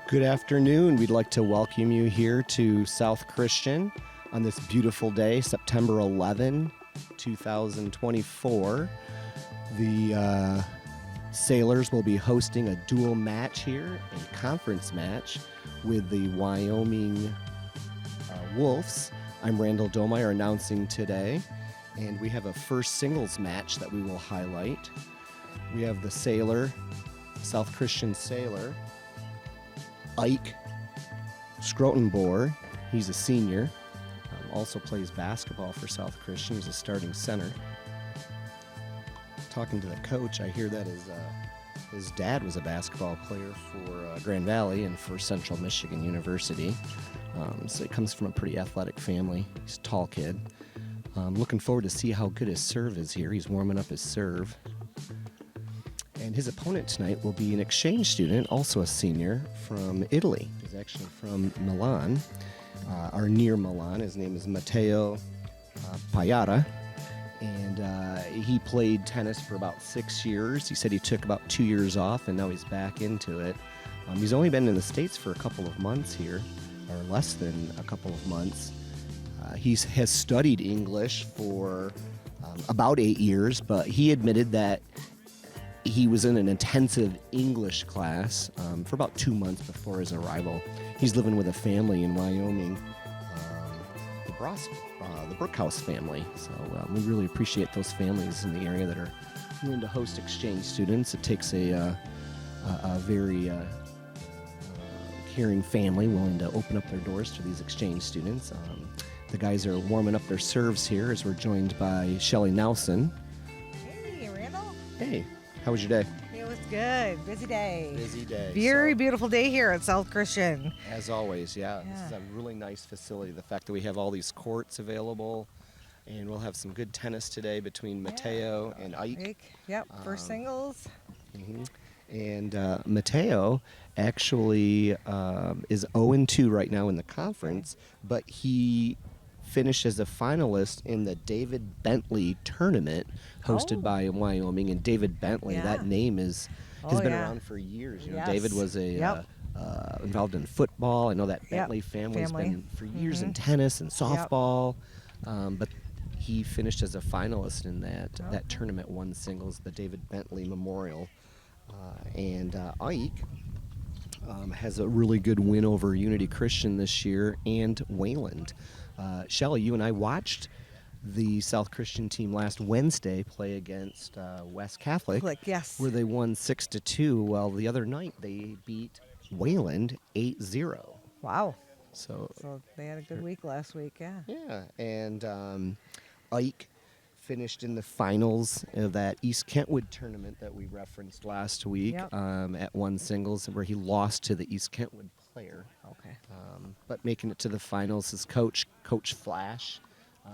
Good afternoon. We'd like to welcome you here to South Christian on this beautiful day, September 11, 2024. The Sailors will be hosting a dual match here, a conference match with the Wyoming Wolves. I'm Randall Domeyer announcing today, and we have a first singles match that we will highlight. We have the Sailor, South Christian Sailor, Ike Scrotenboer. He's a senior, also plays basketball for South Christian. He's a starting center. Talking to the coach, I hear that his dad was a basketball player for Grand Valley and for Central Michigan University. So he comes from a pretty athletic family. He's a tall kid. Looking forward to see how good his serve is here. He's warming up his serve. And his opponent tonight will be an exchange student, also a senior, from Italy. He's actually from Milan, or near Milan. His name is Matteo Paiata. And he played tennis for about 6 years. He said he took about 2 years off, and now he's back into it. He's only been in the States for a couple of months here, or less than a couple of months. He has studied English for about 8 years, but he admitted that he was in an intensive English class for about 2 months before his arrival. He's living with a family in Wyoming, the Brookhouse family. So we really appreciate those families in the area that are willing to host exchange students. It takes a very caring family willing to open up their doors to these exchange students. The guys are warming up their serves here as we're joined by Shelly Nelson. Hey, Randall. Hey. How was your day? It was good. Busy day. Busy day. Very beautiful day here at South Christian. As always, yeah. This is a really nice facility. The fact that we have all these courts available, and we'll have some good tennis today between Matteo and Ike. Yep, first singles. Mm-hmm. And Matteo actually is 0-2 right now in the conference, but he finished as a finalist in the David Bentley tournament hosted by Wyoming. And David Bentley, that name has been around for years. You know, David was involved in football. I know that Bentley family's been for years in tennis and softball. But he finished as a finalist in that tournament, won singles, the David Bentley Memorial. And Ike has a really good win over Unity Christian this year and Wayland. Shelly, you and I watched the South Christian team last Wednesday play against West Catholic, where they won 6-2. Well, the other night they beat Wayland 8-0. Wow. So they had a good week last week, yeah. Yeah, and Ike finished in the finals of that East Kentwood tournament that we referenced last week at one singles, where he lost to the East Kentwood player. Okay. But making it to the finals, his Coach Flash,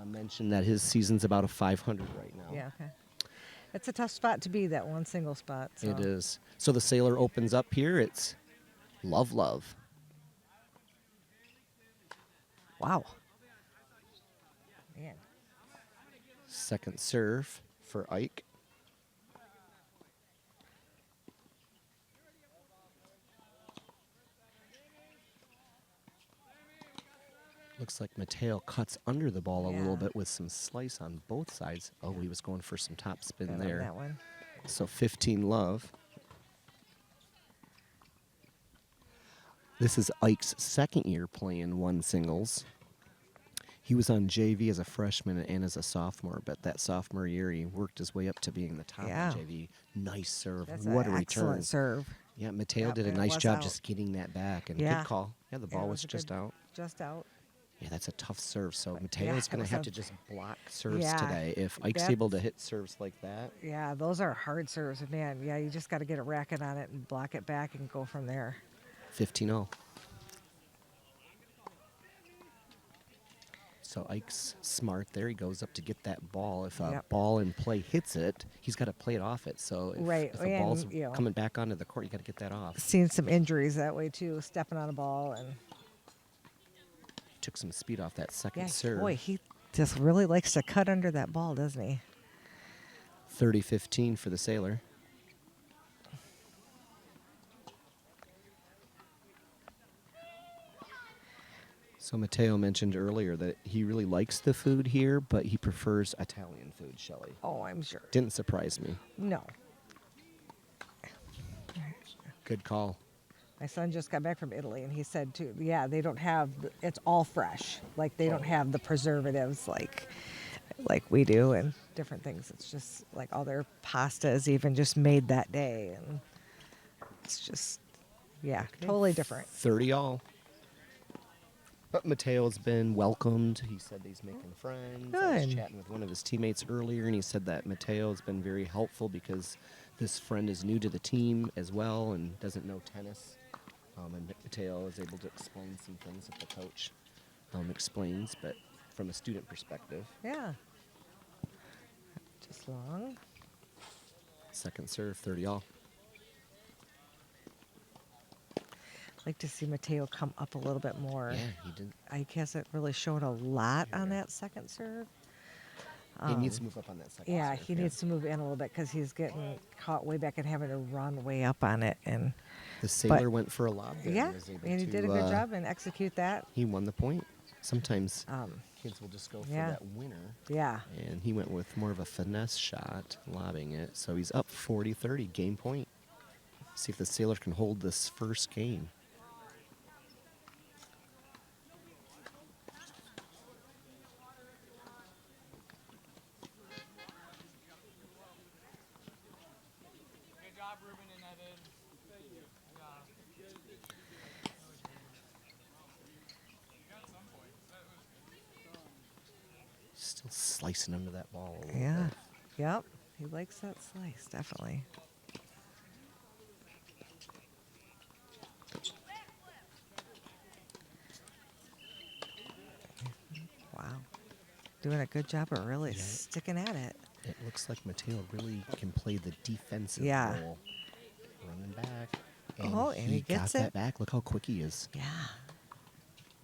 mentioned that his season's about a 500 right now. Yeah, okay. It's a tough spot to be, that one single spot. So. It is. So the Sailor opens up here. It's love. Wow. Man. Second serve for Ike. Looks like Matteo cuts under the ball a little bit with some slice on both sides. Oh, he was going for some top spin there. That one. So 15-love. This is Ike's second year playing one singles. He was on JV as a freshman and as a sophomore, but that sophomore year he worked his way up to being the top of JV. Nice serve. What a return. Excellent serve. Yeah, Matteo did a nice job just getting that back. And good call. Yeah, the ball was just out. Just out. Yeah, that's a tough serve. So Matteo's going to have to just block serves today. If Ike's able to hit serves like that. Yeah, those are hard serves. Man, you just got to get a racket on it and block it back and go from there. 15-0. So Ike's smart there. He goes up to get that ball. If a ball in play hits it, he's got to play it off it. So if the ball's coming back onto the court, you got to get that off. Seen some injuries that way too, stepping on a ball and took some speed off that second serve. Boy, he just really likes to cut under that ball, doesn't he? 30-15 for the Sailor. So Mateo mentioned earlier that he really likes the food here, but he prefers Italian food, Shelley. Oh, I'm sure. Didn't surprise me. No. Good call. My son just got back from Italy, and he said too, yeah, they don't have, it's all fresh. Like they don't have the preservatives like we do and different things. It's just like all their pasta is even just made that day, and it's just, yeah, totally different. 30 all. But Mateo's been welcomed. He said he's making friends. I was Good. chatting with one of his teammates earlier, and he said that Mateo's been very helpful because this friend is new to the team as well and doesn't know tennis. And Mateo is able to explain some things that the coach explains, but from a student perspective. Yeah. Just long. Second serve, 30 all. Like to see Mateo come up a little bit more. Yeah, he did. I guess it really showed a lot on that second serve. He needs to move up on that second Yeah, serve. he needs to move in a little bit because he's getting caught way back and having to run way up on it. And The sailor went for a lob there. yeah, Was able and he to, did a good job and execute that. He won the point. Sometimes kids will just go for yeah. that winner. Yeah. And he went with more of a finesse shot, lobbing it. So he's up 40-30, game point. See if the sailor can hold this first game. Still slicing under that ball a little Yeah. bit. Yep. He likes that slice, definitely. Wow. Doing a good job of really sticking at it. It looks like Mateo really can play the defensive Yeah. role. Running back. And he gets got that it. back. Look how quick he is. Yeah.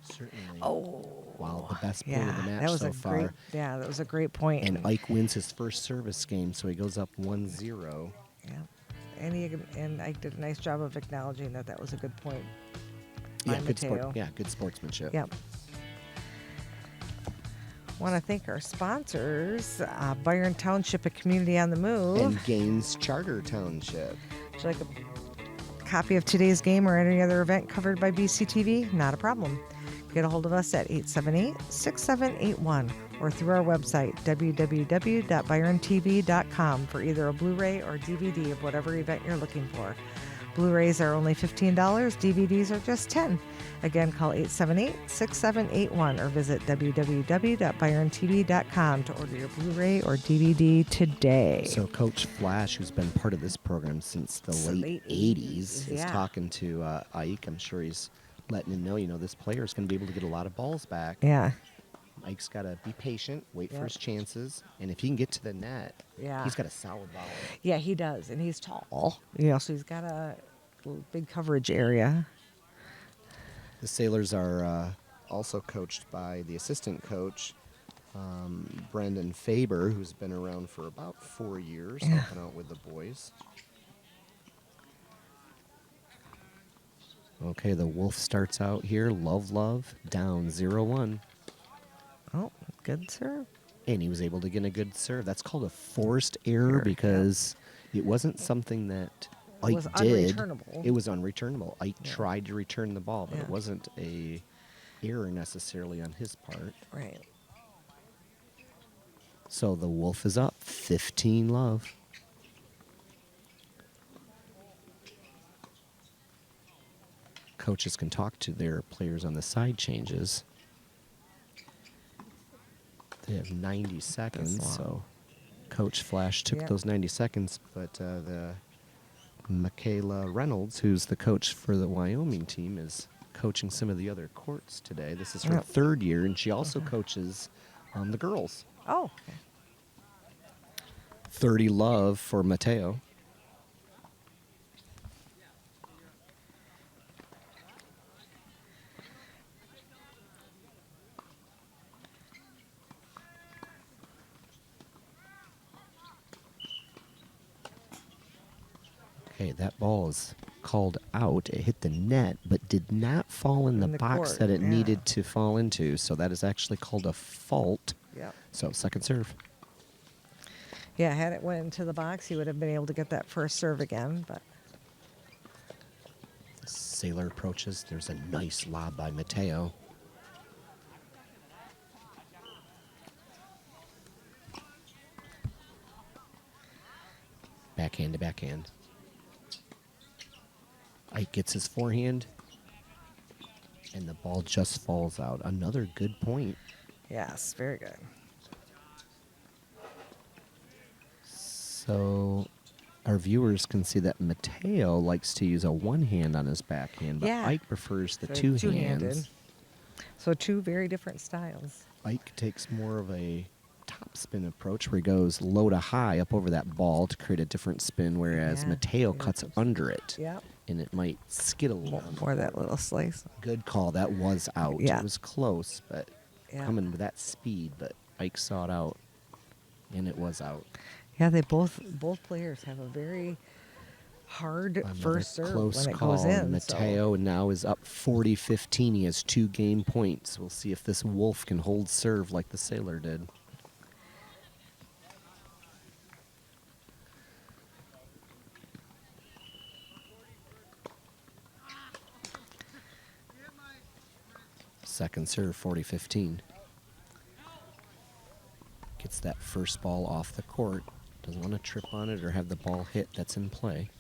Certainly. Oh. Wow, the best point Yeah. of the match That was so a far. great. Yeah, that was a great point. And Ike wins his first service game, so he goes up 1-0. Yeah. And Ike did a nice job of acknowledging that that was a good point. Yeah, by good Mateo. good sportsmanship. Yep. Want to thank our sponsors, Byron Township, a community on the move. And Gaines Charter Township. Would you like a copy of today's game or any other event covered by BCTV? Not a problem. Get a hold of us at 878-6781 or through our website, www.byrontv.com, for either a Blu-ray or DVD of whatever event you're looking for. Blu-rays are only $15, DVDs are just $10. Again, call 878-6781 or visit www.byrontv.com to order your Blu-ray or DVD today. So Coach Flash, who's been part of this program since the late 80s, is yeah. talking to Ike. I'm sure he's letting him know, this player is going to be able to get a lot of balls back. Yeah. Ike's got to be patient, wait for Yep. his chances, and if he can get to the net, Yeah. he's got a solid volley. Yeah, he does, and he's tall. So he's got a big coverage area. The Sailors are also coached by the assistant coach, Brendan Faber, who's been around for about 4 years, helping out with the boys. Okay, the Wolf starts out here. Love, down 0-1. Oh, good serve. And he was able to get a good serve. That's called a forced error because it wasn't something that Ike was did. unreturnable. It was unreturnable. Ike tried to return the ball, but Yeah. it wasn't a error necessarily on his part. Right. So the Wolf is up 15-love. Coaches can talk to their players on the side changes. They have 90 seconds, long. so Coach Flash took Yep. those 90 seconds, but the Michaela Reynolds, who's the coach for the Wyoming team, is coaching some of the other courts today. This is her Yep. third year, and she also coaches the girls. Oh, okay. 30-love for Mateo. Okay, that ball is called out. It hit the net, but did not fall in the box court, that it yeah. needed to fall into. So that is actually called a fault. Yep. So second serve. Yeah, had it went into the box, he would have been able to get that first serve again. But Sailor approaches. There's a nice lob by Mateo. Backhand to backhand. Ike gets his forehand, and the ball just falls out. Another good point. yes, very good. So our viewers can see that Mateo likes to use a one hand on his backhand, but Yeah. Ike prefers the So two two-handed. hands. So two very different styles. Ike takes more of a topspin approach where he goes low to high up over that ball to create a different spin, whereas Yeah, Mateo yeah, cuts it's- under it. Yep. And it might skid a little. More that little slice. Good call. That was out. Yeah. It was close, but Yeah. coming with that speed, but Ike saw it out, and it was out. Yeah, they both players have a very hard Another first serve close when it call. goes in. Mateo now is up 40-15. He has 2 game points. We'll see if this Wolf can hold serve like the Sailor did. Second serve, 40-15. Gets that first ball off the court. Doesn't want to trip on it or have the ball hit that's in play.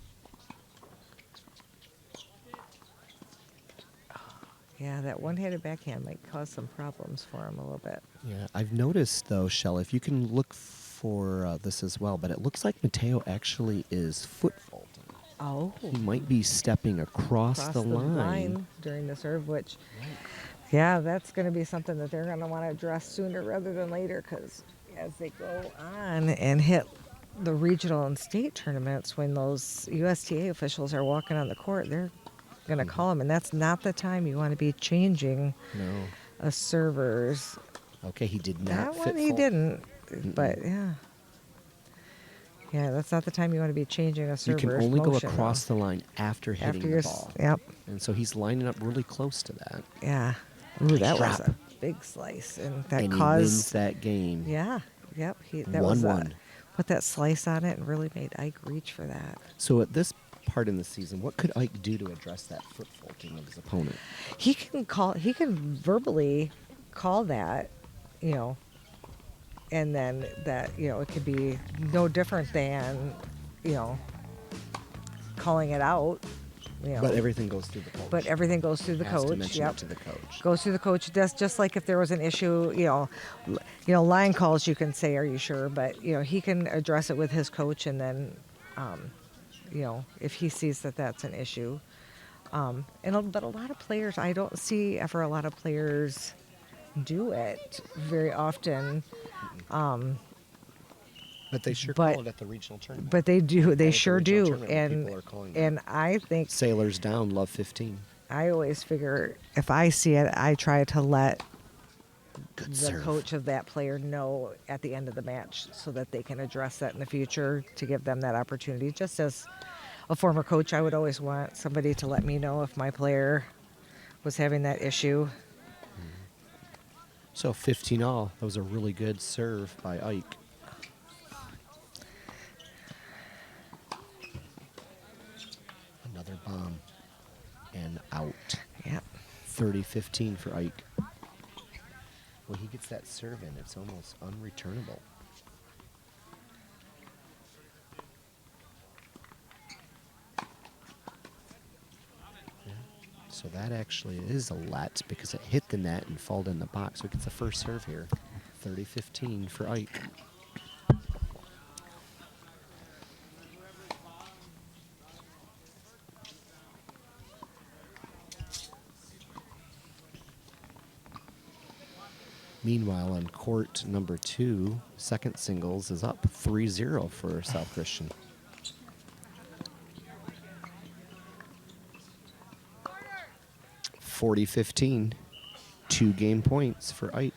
Yeah, that one-handed backhand might cause some problems for him a little bit. Yeah, I've noticed though, Shell, if you can look for this as well, but it looks like Mateo actually is foot faulting. Oh. He might be stepping across the line. during the serve, which, yeah, that's going to be something that they're going to want to address sooner rather than later, because as they go on and hit the regional and state tournaments, when those USTA officials are walking on the court, they're going to call them, and that's not the time you want to be changing No. a server's. Okay, he did not That fit one he fault. didn't, but yeah. Yeah, that's not the time you want to be changing a You server's can only go motion, across though. the line after hitting After the you're, ball. yep, And so he's lining up really close to that. yeah. Ooh, Nice that was drop. a big slice, and that And caused. he wins that game. Yeah, yep. That was 1-1. put that slice on it and really made Ike reach for that. So at this part in the season, what could Ike do to address that foot faulting of his opponent? He can verbally call that, you know, and then that, you know, it could be no different than, you know, calling it out, you know. But everything goes through the coach. But everything goes through the Has to coach. mention Yep. it to the coach. Goes through the coach. That's just like if there was an issue, line calls, you can say, "Are you sure?" But he can address it with his coach, and then, if he sees that that's an issue. But a lot of players, I don't see ever a lot of players do it very often. But they sure but- call it at the regional tournament. But they do. They At the sure regional do. tournament when people are calling that. And I think Sailors down, love 15. I always figure if I see it, I try to let Good the serve. coach of that player know at the end of the match so that they can address that in the future to give them that opportunity. Just as a former coach, I would always want somebody to let me know if my player was having that issue. So 15 all. That was a really good serve by Ike. Another bomb. And out. Yep. 30-15 for Ike. When he gets that serve in, it's almost unreturnable. Yeah. So that actually is a let because it hit the net and falled in the box. So it gets the first serve here. 30-15 for Ike. Meanwhile, on court number 2, second singles is up 3-0 for South Christian. (40-15), 2 game points for Ike.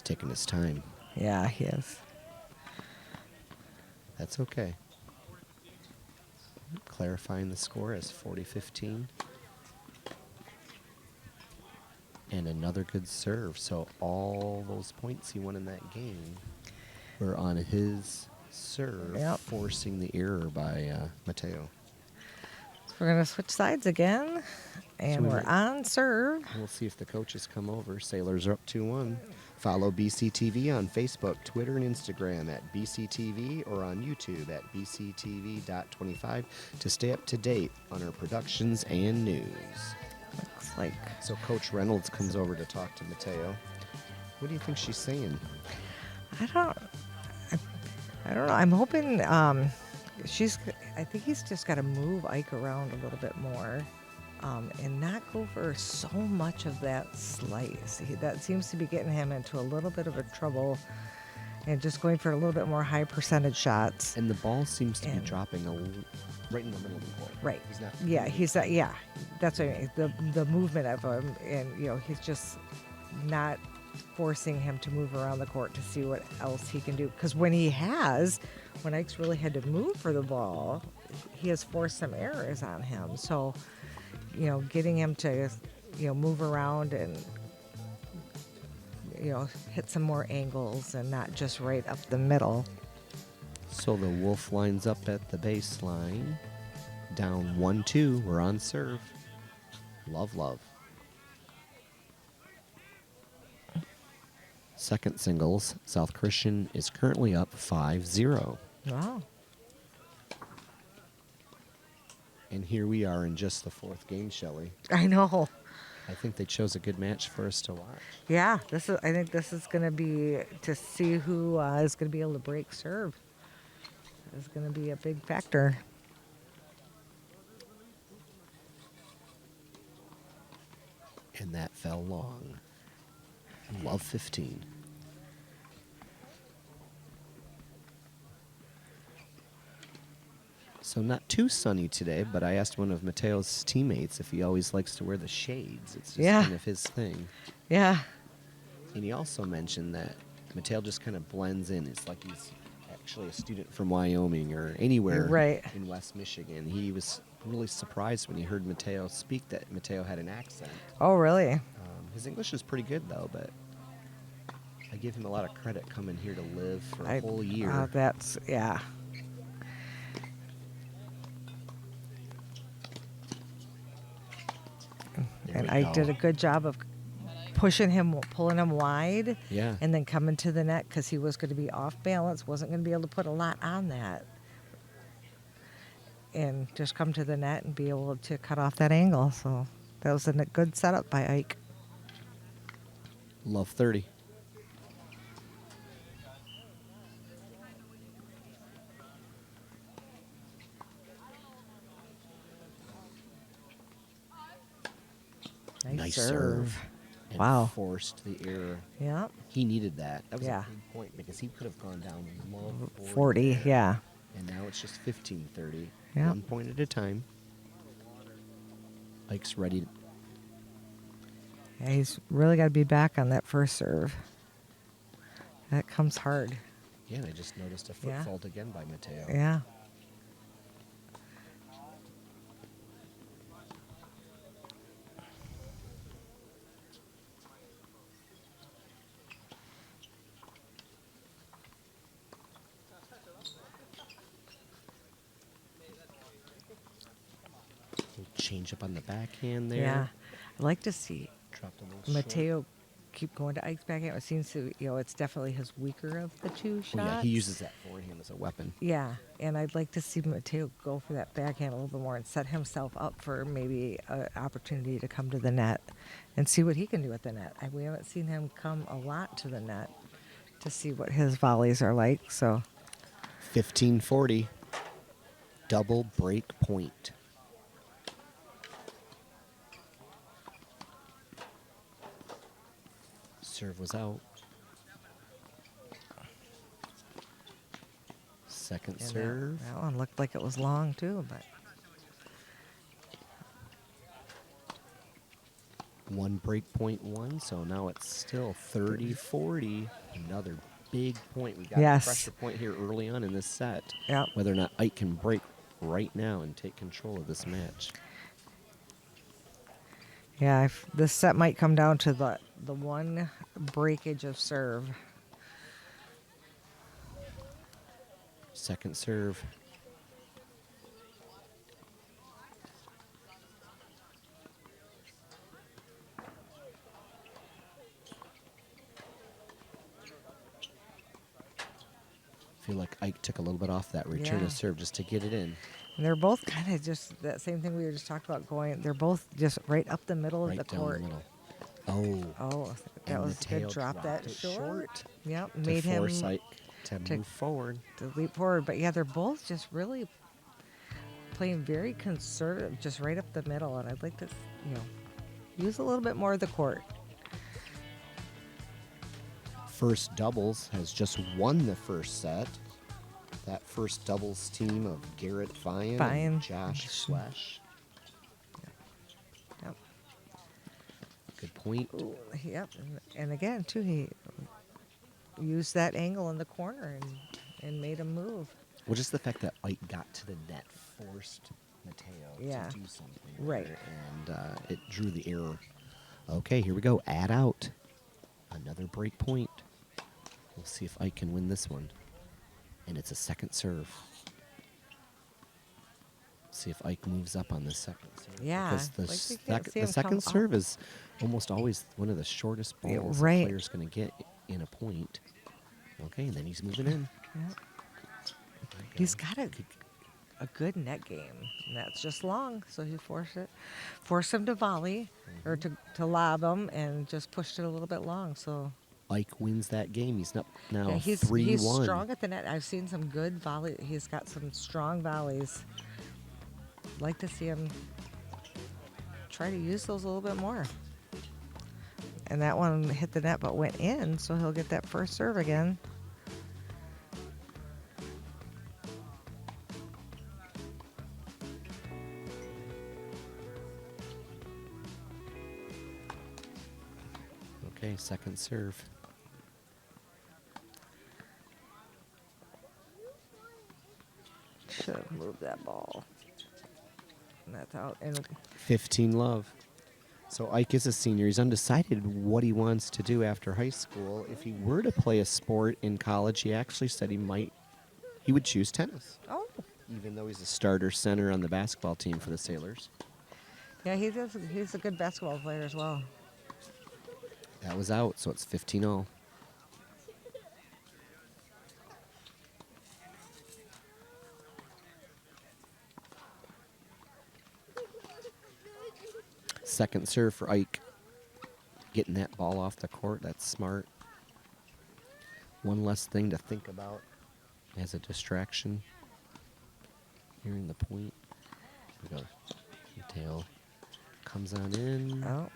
taking his time. Yeah, he is. That's okay. Clarifying the score as 40-15. And another good serve. So all those points he won in that game were on his serve, Yep. forcing the error by Mateo. So we're going to switch sides again. And we we're might- on serve. We'll see if the coaches come over. Sailors are up 2-1. Follow BCTV on Facebook, Twitter, and Instagram at BCTV or on YouTube at BCTV.25 to stay up to date on our productions and news. Looks like. So Coach Reynolds comes over to talk to Mateo. What do you think she's saying? I don't know. I'm hoping I think he's just got to move Ike around a little bit more and not go for so much of that slice. That seems to be getting him into a little bit of a trouble and just going for a little bit more high percentage shots. And the ball seems to be And- dropping right in the middle of the court. Right. He's not. Yeah, yeah. That's what I mean. The movement of him, and he's just not forcing him to move around the court to see what else he can do. Because when Ike's really had to move for the ball, he has forced some errors on him. So, getting him to, move around and, hit some more angles and not just right up the middle. So the Wolf lines up at the baseline. Down 1-2. We're on serve. Love. Second singles. South Christian is currently up 5-0. Wow. And here we are in just the fourth game, Shelley. I know. I think they chose a good match for us to watch. Yeah, I think this is going to be to see who is going to be able to break serve. Is going to be a big factor. And that fell long. Love 15. So not too sunny today, but I asked one of Mateo's teammates if he always likes to wear the shades. It's just kind of his thing. Yeah. And he also mentioned that Mateo just kind of blends in. It's like he's actually a student from Wyoming or anywhere in West Michigan. He was really surprised when he heard Mateo speak that Mateo had an accent. Oh, really? His English is pretty good, though, but I give him a lot of credit coming here to live for a whole year. Yeah. And Ike did a good job of pulling him wide, and then coming to the net because he was going to be off balance, wasn't going to be able to put a lot on that, and just come to the net and be able to cut off that angle. So that was a good setup by Ike. Love 30. Nice serve. And wow. Forced the error. Yeah. He needed that. That was Yeah. a big point because he could have gone down low 40, yeah. And now it's just 15-30. Yeah. 1 point at a time. Ike's ready. Yeah, he's really got to be back on that first serve. That comes hard. Yeah, and I just noticed a foot fault again by Mateo. Yeah. Change up on the backhand there. Yeah. I'd like to see Dropped a little Mateo keep going to Ike's backhand. It seems to, it's definitely his weaker of the two shots. Oh, yeah, he uses that forehand as a weapon. Yeah, and I'd like to see Mateo go for that backhand a little bit more and set himself up for maybe an opportunity to come to the net and see what he can do at the net. We haven't seen him come a lot to the net to see what his volleys are like. So 15-40. Double break point. Serve was out. Second and serve. that one looked like it was long too, but One break point won, so now it's still 30-40. Another big point. We got a Yes. pressure point here early on in this set. Yep. Whether or not Ike can break right now and take control of this match. Yeah, this set might come down to the one breakage of serve. Second serve. Feel like Ike took a little bit off that return Yeah. of serve just to get it in. And they're both kind of just that same thing we were just talking about going. They're both just right up the middle Right of the down court. the middle. Oh. Oh, that And was Mateo good. Drop dropped that it short. Yep, to made force him Ike to move forward. to leap forward. But yeah, they're both just really playing very conservative, just right up the middle. And I'd like to, use a little bit more of the court. First doubles has just won the first set. That first doubles team of Garrett Fine and Josh Flesh. Yep. Good point. Ooh, yep. And again, too, he used that angle in the corner and made him move. Well, just the fact that Ike got to the net forced Mateo to do something. Right. There, and it drew the error. Okay, here we go. Add out. Another break point. We'll see if Ike can win this one. And it's a second serve. See if Ike moves up on this second serve. Yeah, Because the second come serve is almost always one of the shortest balls right. a player's going to get in a point. Okay, and then he's moving in. Yeah. He's got a good net game. And that's just long, so he forced him to volley or to lob him, and just pushed it a little bit long. So Ike wins that game. He's now he's 3-1. He's strong at the net. I've seen some good volley. He's got some strong volleys. Like to see him try to use those a little bit more. And that one hit the net but went in, so he'll get that first serve again. Okay, second serve. Should have moved that ball. And that's out. And 15 love. So Ike is a senior. He's undecided what he wants to do after high school. If he were to play a sport in college, he actually said he would choose tennis. oh, Even though he's a starter center on the basketball team for the Sailors. yeah, he's a good basketball player as well. That was out, so it's 15-all. Second serve for Ike. Getting that ball off the court, that's smart. One less thing to think about as a distraction. Hearing the point. Here we go. Mateo comes on in. Oh,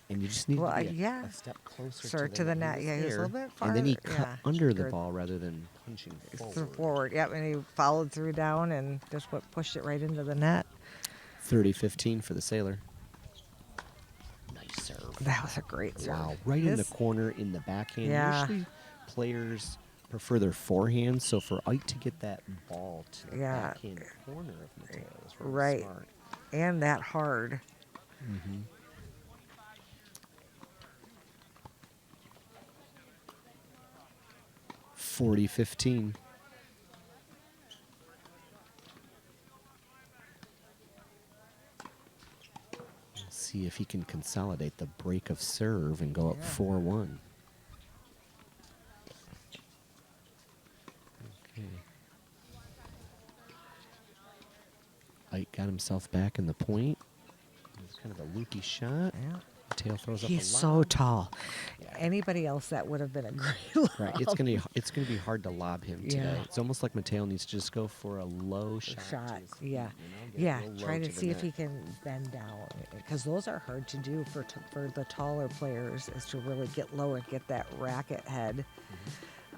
And you just need Well, to be yeah. a step closer Sir, to to the net. He was Yeah, he was a there, little bit And then he far- cut yeah, under the good. ball rather than punching forward. forward. Yep, and he followed through down and just pushed it right into the net. 30-15 for the Sailor. Nice serve. That was a great serve. Wow, right in the His- corner in the backhand. Yeah. Usually players prefer their forehand, so for Ike to get that ball to the Yeah. backhand corner of Mateo is really Right. smart. And that hard. 40-15. Let's see if he can consolidate the break of serve and go up Yeah. 4-1. Okay. Ike got himself back in the point. It was kind of a loopy shot. Yeah. Mateo throws up He's a so lob. tall. Yeah. Anybody else, that would have been a great lob. Right, it's gonna be hard to lob him today. Yeah. It's almost like Mateo needs to just go for a low shot. to his feet, Yeah. get Yeah, real low try to the see if net. he can bend down, because those are hard to do for the taller players, is to really get low and get that racket head.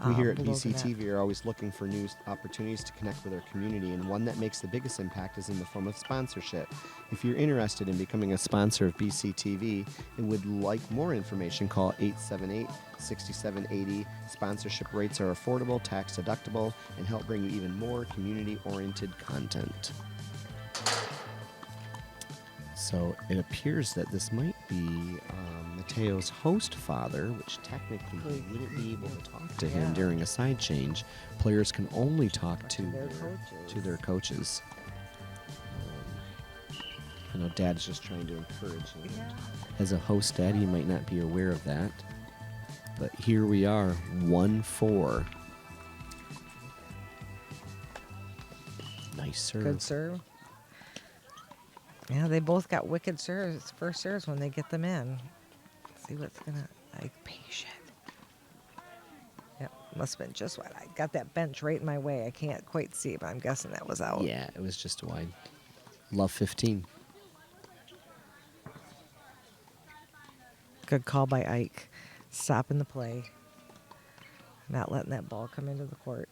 We here at below the net. BCTV are always looking for new opportunities to connect with our community, and one that makes the biggest impact is in the form of sponsorship. If you're interested in becoming a sponsor of BCTV and would like more information, call 878-6780. Sponsorship rates are affordable, tax deductible, and help bring you even more community-oriented content. So it appears that this might be Mateo's host father, which technically he wouldn't be able to talk to him Yeah. during a side change. Players can only talk to to their coaches. I know Dad's just trying to encourage him. Yeah. As a host dad, he might not be aware of that. But here we are, 1-4. Nice serve. Good serve. Yeah, they both got wicked serves, first serves when they get them in. See what's gonna patient. Yep, must have been just what I got that bench right in my way. I can't quite see, but I'm guessing that was out. Yeah, it was just wide. Love 15. Good call by Ike. Stopping the play. Not letting that ball come into the court.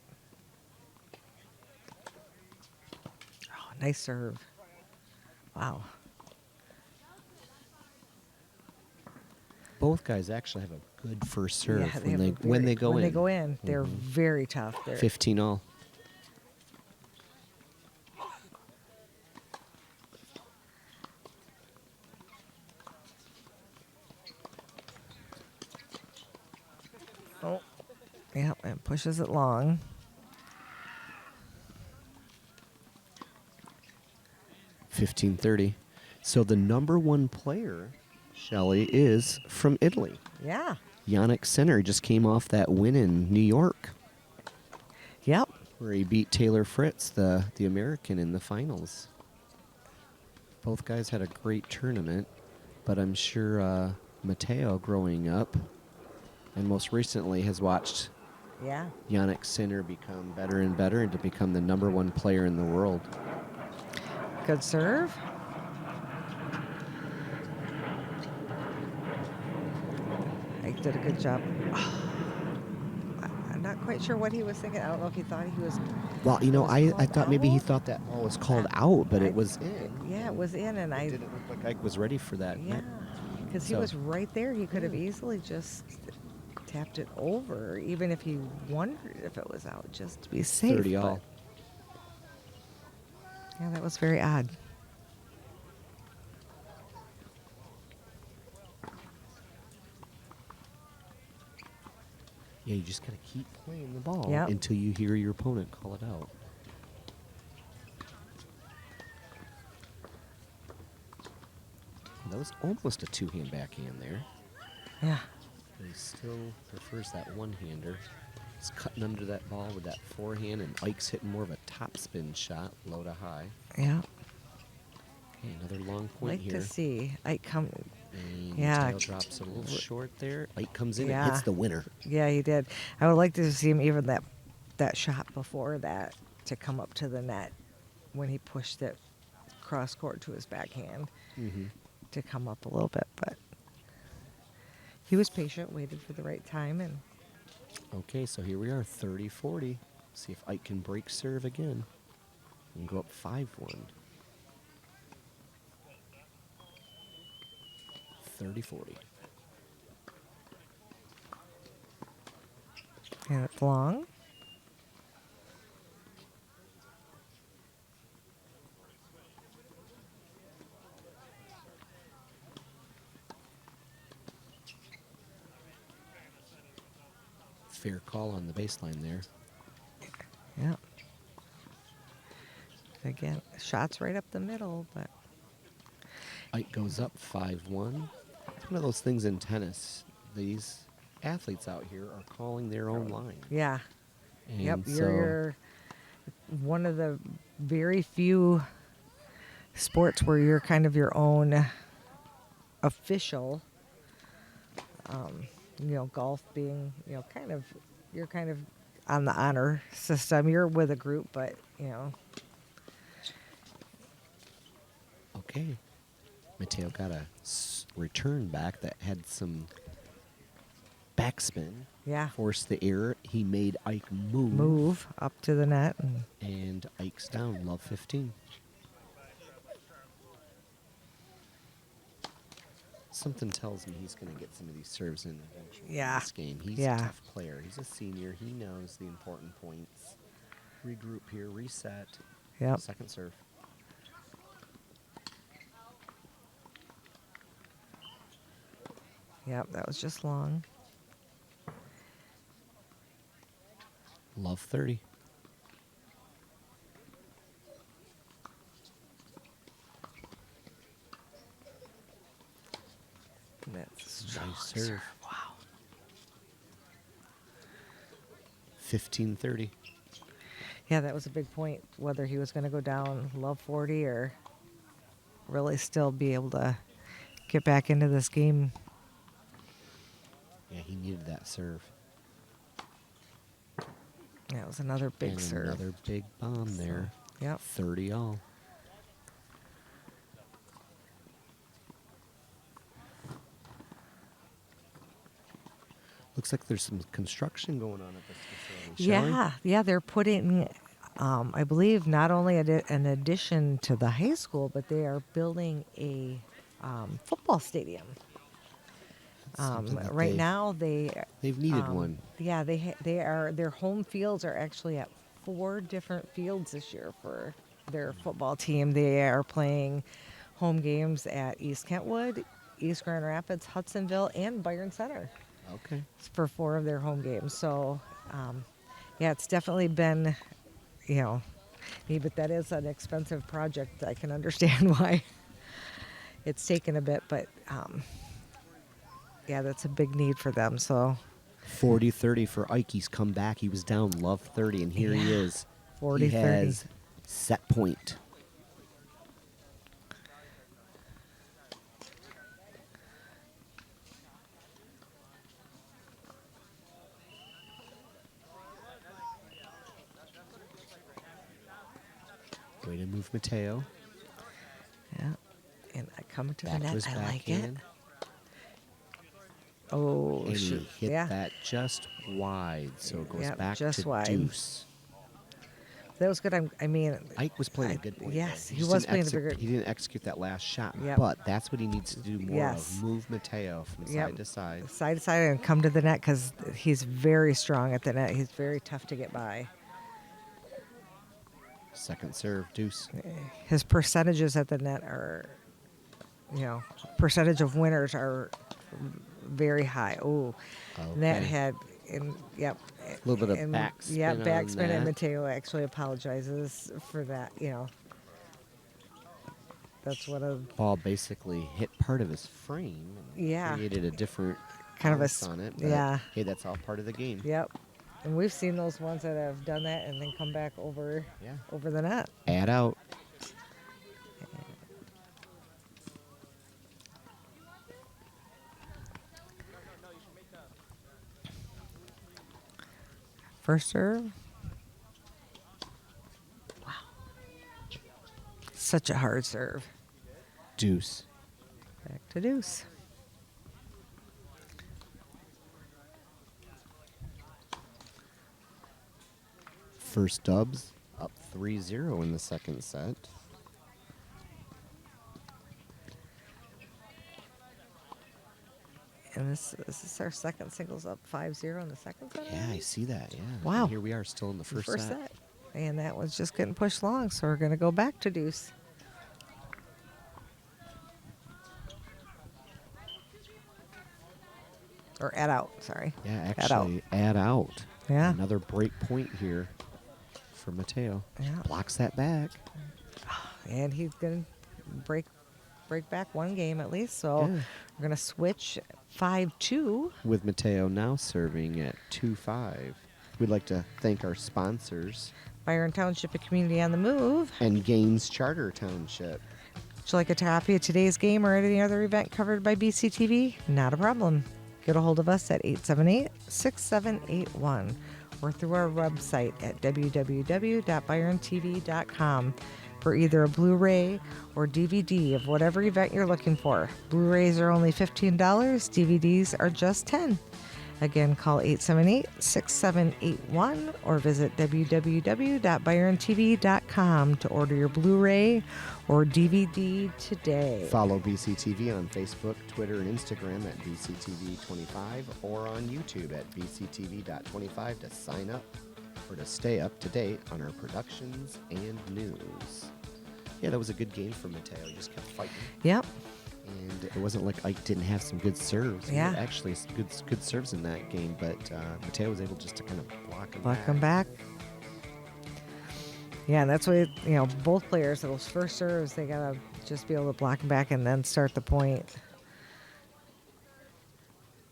Oh, nice serve. Wow. Both guys actually have a good first serve Yeah, when they go in. When they go in, they're very tough. They're 15 all. Oh, yeah, and pushes it long. $15.30. So the number one player, Shelley, is from Italy. Yeah. Yannick Sinner just came off that win in New York, Yep. where he beat Taylor Fritz, the American, in the finals. Both guys had a great tournament, but I'm sure Mateo, growing up, and most recently has watched Yeah. Yannick Sinner become better and better and to become the number one player in the world. Good serve. Ike did a good job. I'm not quite sure what he was thinking. I don't know if he thought he was. Well, you know, Was I called thought maybe he out? thought that ball was called out, but I- it was in. Yeah, it was in, and It I. didn't look like Ike was ready for that. Yeah, because he So- was right there. He could have easily just tapped it over, even if he wondered if it was out, just to be safe. 30 all. but- Yeah, that was very odd. Yeah, you just got to keep playing the ball Yep. until you hear your opponent call it out. That was almost a two-hand backhand there. Yeah. But he still prefers that one-hander. He's cutting under that ball with that forehand, and Ike's hitting more of a topspin shot, low to high. Yeah. Okay, another long point Like here. to see Ike come. And Yeah. Mateo drops it a little short there. Ike comes in Yeah. and hits the winner. Yeah, he did. I would like to see him even that shot before that to come up to the net when he pushed it cross court to his backhand Mm-hmm. to come up a little bit, but he was patient, waited for the right time, and Okay, so here we are, 30-40. See if Ike can break serve again and go up 5-1. 30-40. it's long. Fair call on the baseline there. Yeah. Again, shots right up the middle, but Ike goes up 5-1. It's one of those things in tennis. These athletes out here are calling their own line. yeah. And Yep, so you're one of the very few sports where you're kind of your own official. Golf being, you're kind of on the honor system. You're with a group, but Okay. Mateo got a return back that had some backspin. Yeah. Forced the error. He made Ike move. Move up to the net. And Ike's down. Love 15. Something tells me he's going to get some of these serves in eventually in this game. He's a tough player. He's a senior. He knows the important points. Regroup here. Reset. Yep. Second serve. Yep, that was just long. Love 30. That's Nice serve. Wow. 15-30. Yeah, that was a big point, whether he was going to go down love 40 or really still be able to get back into this game. Yeah, he needed that serve. That was another big serve. Another big bomb there. Yep. 30 all. Looks like there's some construction going on at this facility. Yeah, they're putting, I believe, not only an addition to the high school, but they are building a football stadium. Right now, they've needed one. Yeah, their home fields are actually at 4 different fields this year for their football team. They are playing home games at East Kentwood, East Grand Rapids, Hudsonville, and Byron Center. Okay. For 4 of their home games. So, it's definitely been, neat, but that is an expensive project. I can understand why it's taken a bit, but that's a big need for them. So 40-30 for Ike. He's come back. He was down love 30, and here he is. 40-30. He has set point. Way to move Mateo. Yeah. And I come to the Back net. was I back like in. it. Oh, And shoot. he hit that just wide, so it goes back just to wide. deuce. That was good. I mean, Ike was playing a good point. yes, there. he just was didn't playing a bigger. He didn't execute that last shot, Yep. but that's what he needs to do more Yes. of. Move Mateo from side to side. Side to side and come to the net because he's very strong at the net. He's very tough to get by. Second serve, deuce. His percentages at the net are, percentage of winners are very high. Oh, that Okay. had, a little bit of backspin on backspin, and that. Mateo actually apologizes for that. That's what a Ball basically hit part of his frame. And Yeah. created a different kind of a bounce on it. But yeah. Hey, that's all part of the game. Yep. And we've seen those ones that have done that and then come back over the net. Add out. First serve. Wow. Such a hard serve. Deuce. Back to deuce. First dubs up 3-0 in the second set. And this is our second singles up 5-0 in the second set. Yeah, I see that. Yeah. Wow. And here we are still in the first set. And that was just getting pushed along, so we're going to go back to deuce. Or add out, sorry. Yeah, Add out. actually, add out. Yeah. Another break point here for Mateo. Yeah. Blocks that back. And he's going to break back one game at least. So Yeah. we're going to switch 5-2. With Mateo now serving at 2-5. We'd like to thank our sponsors. Byron Township, a community on the move. And Gaines Charter Township. Would you like a copy of today's game or any other event covered by BCTV? Not a problem. Get a hold of us at 878-6781 or through our website at www.byrontv.com for either a Blu-ray or DVD of whatever event you're looking for. Blu-rays are only $15, DVDs are just $10. Again, call 878-6781 or visit www.byrontv.com to order your Blu-ray or DVD today. Follow BCTV on Facebook, Twitter, and Instagram at BCTV25 or on YouTube at BCTV.25 to sign up or to stay up to date on our productions and news. Yeah, that was a good game for Mateo. He just kept fighting. Yep. And it wasn't like Ike didn't have some good serves. Yeah. He had actually good serves in that game, but Mateo was able just to kind of block him back. Yeah, and that's what, both players, those first serves, they got to just be able to block him back and then start the point.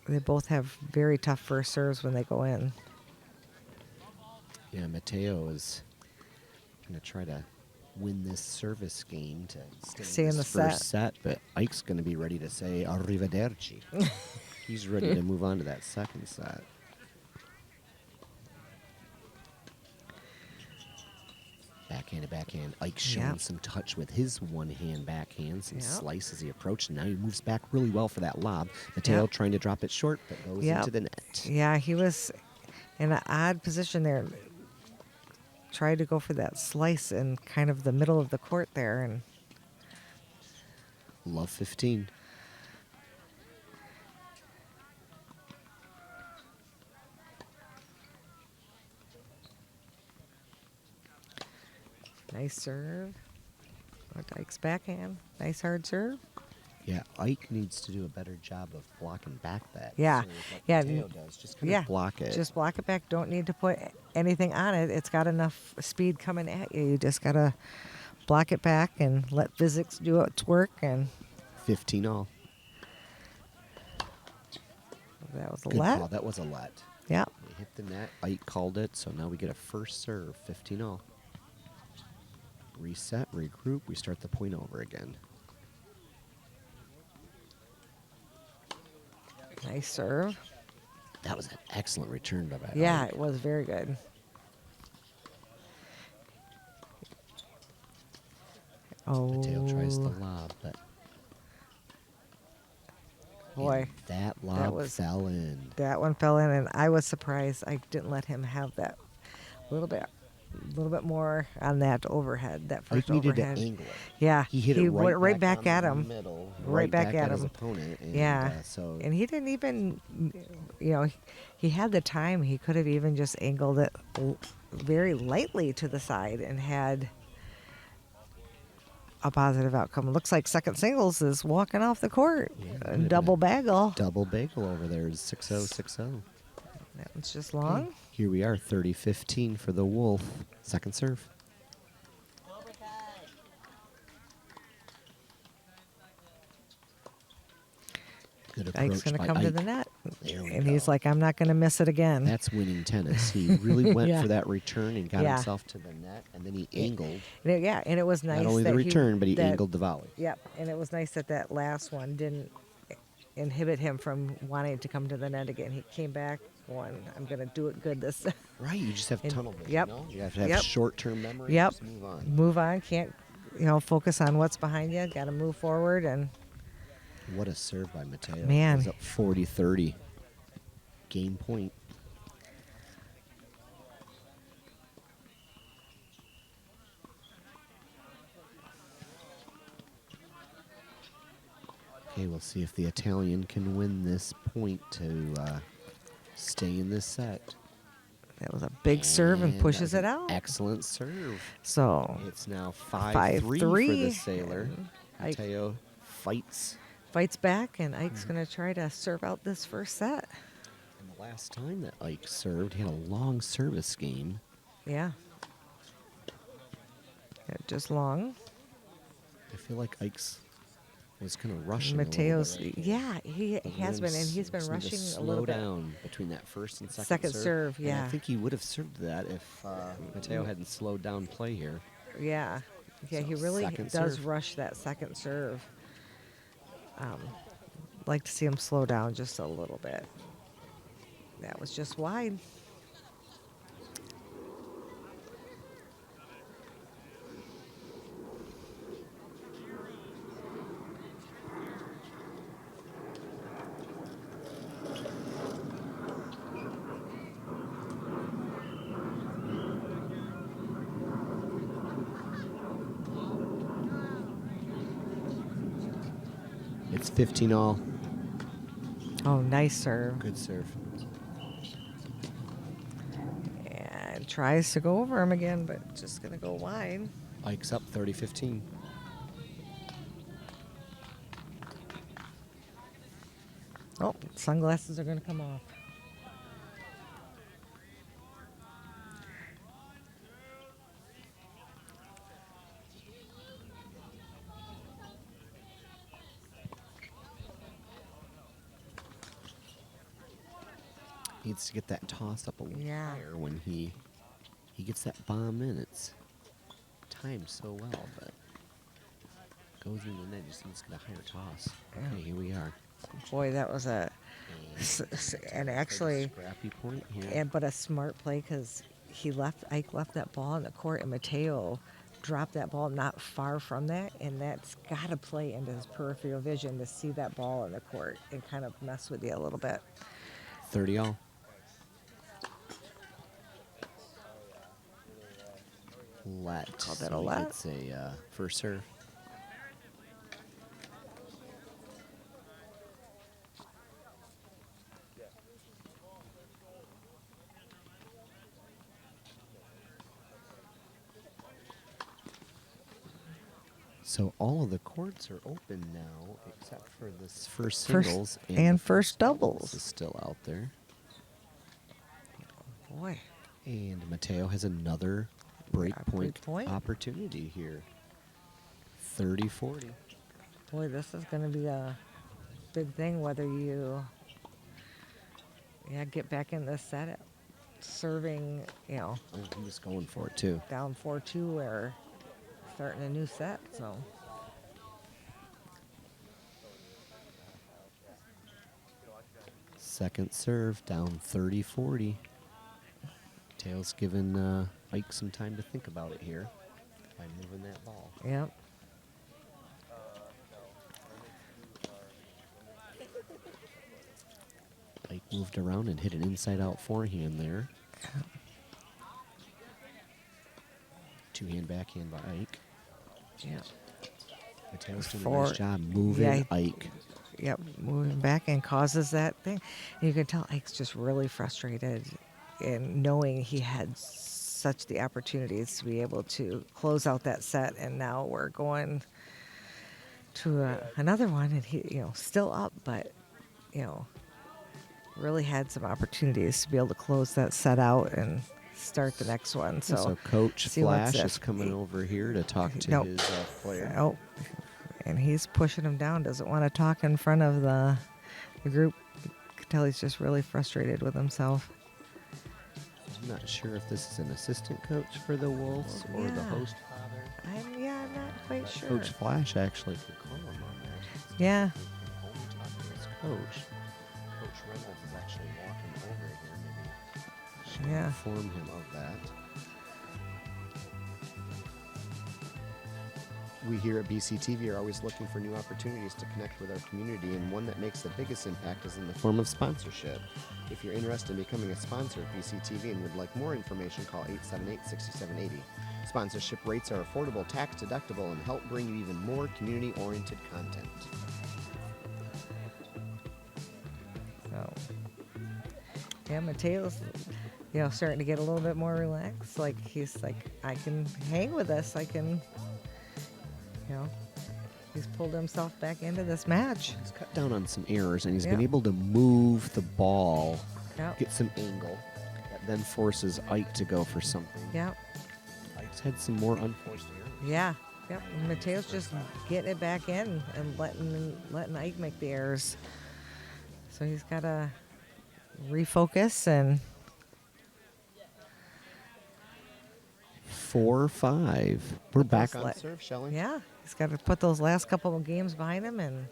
They both have very tough first serves when they go in. Yeah, Mateo is going to try to win this service game to stay in the first set, but Ike's going to be ready to say arrivederci. He's ready to move on to that second set. Backhand. Ike's showing some touch with his one-hand backhand, some slice as he approached, and now he moves back really well for that lob. Mateo trying to drop it short, but goes into the net. Yeah, he was in an odd position there. Tried to go for that slice in kind of the middle of the court there, and love 15. Nice serve. Ike's backhand. Nice hard serve. Yeah, Ike needs to do a better job of blocking back that. Yeah, Mateo does. Just kind of block it. Just block it back. Don't need to put anything on it. It's got enough speed coming at you. You just gotta block it back and let physics do its work. And 15 all. That was a Good let. call. That was a let. Yeah. They hit the net. Ike called it, so now we get a first serve. 15 all. Reset, regroup. We start the point over again. Nice serve. That was an excellent return by Ike. Yeah, it was very good. Mateo tries the lob, but boy, that lob fell in. That one fell in, and I was surprised I didn't let him have that little bit more on that overhead. That first Ike needed overhead. to angle it. Yeah, he hit it went right back at him. Middle, right back at his him. opponent. And, yeah, and he didn't even, he had the time. He could have even just angled it very lightly to the side and had a positive outcome. Looks like second singles is walking off the court. Yeah, Double bagel. Double bagel over there is 6-0, 6-0. That one's just long. Okay. Here we are, 30-15 for the Wolf. Second serve. Good approach. Ike's going to come Ike. to the net. And he's like, I'm not going to miss it again. That's winning tennis. He really went for that return and got himself to the net, and then he angled. And it was nice. Not only the return, but he angled the volley. Yep, and it was nice that last one didn't inhibit him from wanting to come to the net again. He came back going, I'm going to do it good this time. Right, you just have tunnel vision. Yep. You have to have short-term memory. Yep. Just move on. Move on. Can't, focus on what's behind you. Got to move forward. And what a serve by Mateo. Man. He's up 40-30. Game point. Okay, we'll see if the Italian can win this point to stay in this set. That was a big serve and pushes it out. Excellent serve. So it's now 5-3 for the Sailor. Mateo fights back, and Ike's going to try to serve out this first set. And the last time that Ike served, he had a long service game. Yeah. Just long. I feel like Ike's was kind of rushing. Mateo's, a little bit, right? He has been, and he's been rushing a little bit. Slow down between that first and second serve. Yeah. And I think he would have served that if Mateo hadn't slowed down play here. Yeah, So he really second does serve. rush that second serve. Like to see him slow down just a little bit. That was just wide. It's 15 all. Oh, nice serve. Good serve. And tries to go over him again, but just going to go wide. Ike's up 30-15. Oh, sunglasses are going to come off. Needs to get that toss up a little Yeah. higher when he gets that bomb in. It's timed so well, but goes in the net. Just needs to get a higher toss. Okay, here we are. Boy, that was a and actually scrappy point here. but a smart play because Ike left that ball in the court, and Mateo dropped that ball not far from that, and that's got to play into his peripheral vision to see that ball in the court and kind of mess with you a little bit. 30 all. Call that a let. It's a first serve. So all of the courts are open now, except for this first singles and the first doubles is still out there. Boy, And Mateo has another break point point. opportunity here. 30-40. Boy, this is going to be a big thing whether you get back in this set at serving, Oh, I'm just going for it too. down 4-2 or starting a new set. So Second serve, down 30-40. Tails giving Ike some time to think about it here by moving that ball. yep. Ike moved around and hit an inside-out forehand there. Two-hand backhand by Ike. Yep. Mateo's doing a nice job moving Yeah, Ike. Yep, moving back and causes that thing. And you can tell Ike's just really frustrated in knowing he had such the opportunities to be able to close out that set, and now we're going to another one, and he, still up, but really had some opportunities to be able to close that set out and start the next one. So, Coach see what's Flash it. is coming over here to talk to Nope. his player. Oh, and he's pushing him down. Doesn't want to talk in front of the group. You can tell he's just really frustrated with himself. I'm not sure if this is an assistant coach for the Wolves or the Yeah. host father. I'm not quite sure. Coach Flash actually could call him on that. Yeah. He can only talk to his coach. Coach Reynolds is actually walking over here. Maybe should Yeah. inform him of that. We here at BCTV are always looking for new opportunities to connect with our community, and one that makes the biggest impact is in the form of sponsorship. If you're interested in becoming a sponsor of BCTV and would like more information, call 878-6780. Sponsorship rates are affordable, tax deductible, and help bring you even more community-oriented content. So, yeah, Mateo's, starting to get a little bit more relaxed. Like, he's like, I can hang with this. I can, he's pulled himself back into this match. He's cut down on some errors, and he's Yep. been able to move the ball, Yep. get some angle, that then forces Ike to go for something. Yep. Ike's had some more unforced errors. Yeah. Yep. And Mateo's just getting it back in and letting Ike make the errors. So he's got to refocus and 4-5. We're back on let- serve, Shelly. yeah, he's got to put those last couple of games behind him and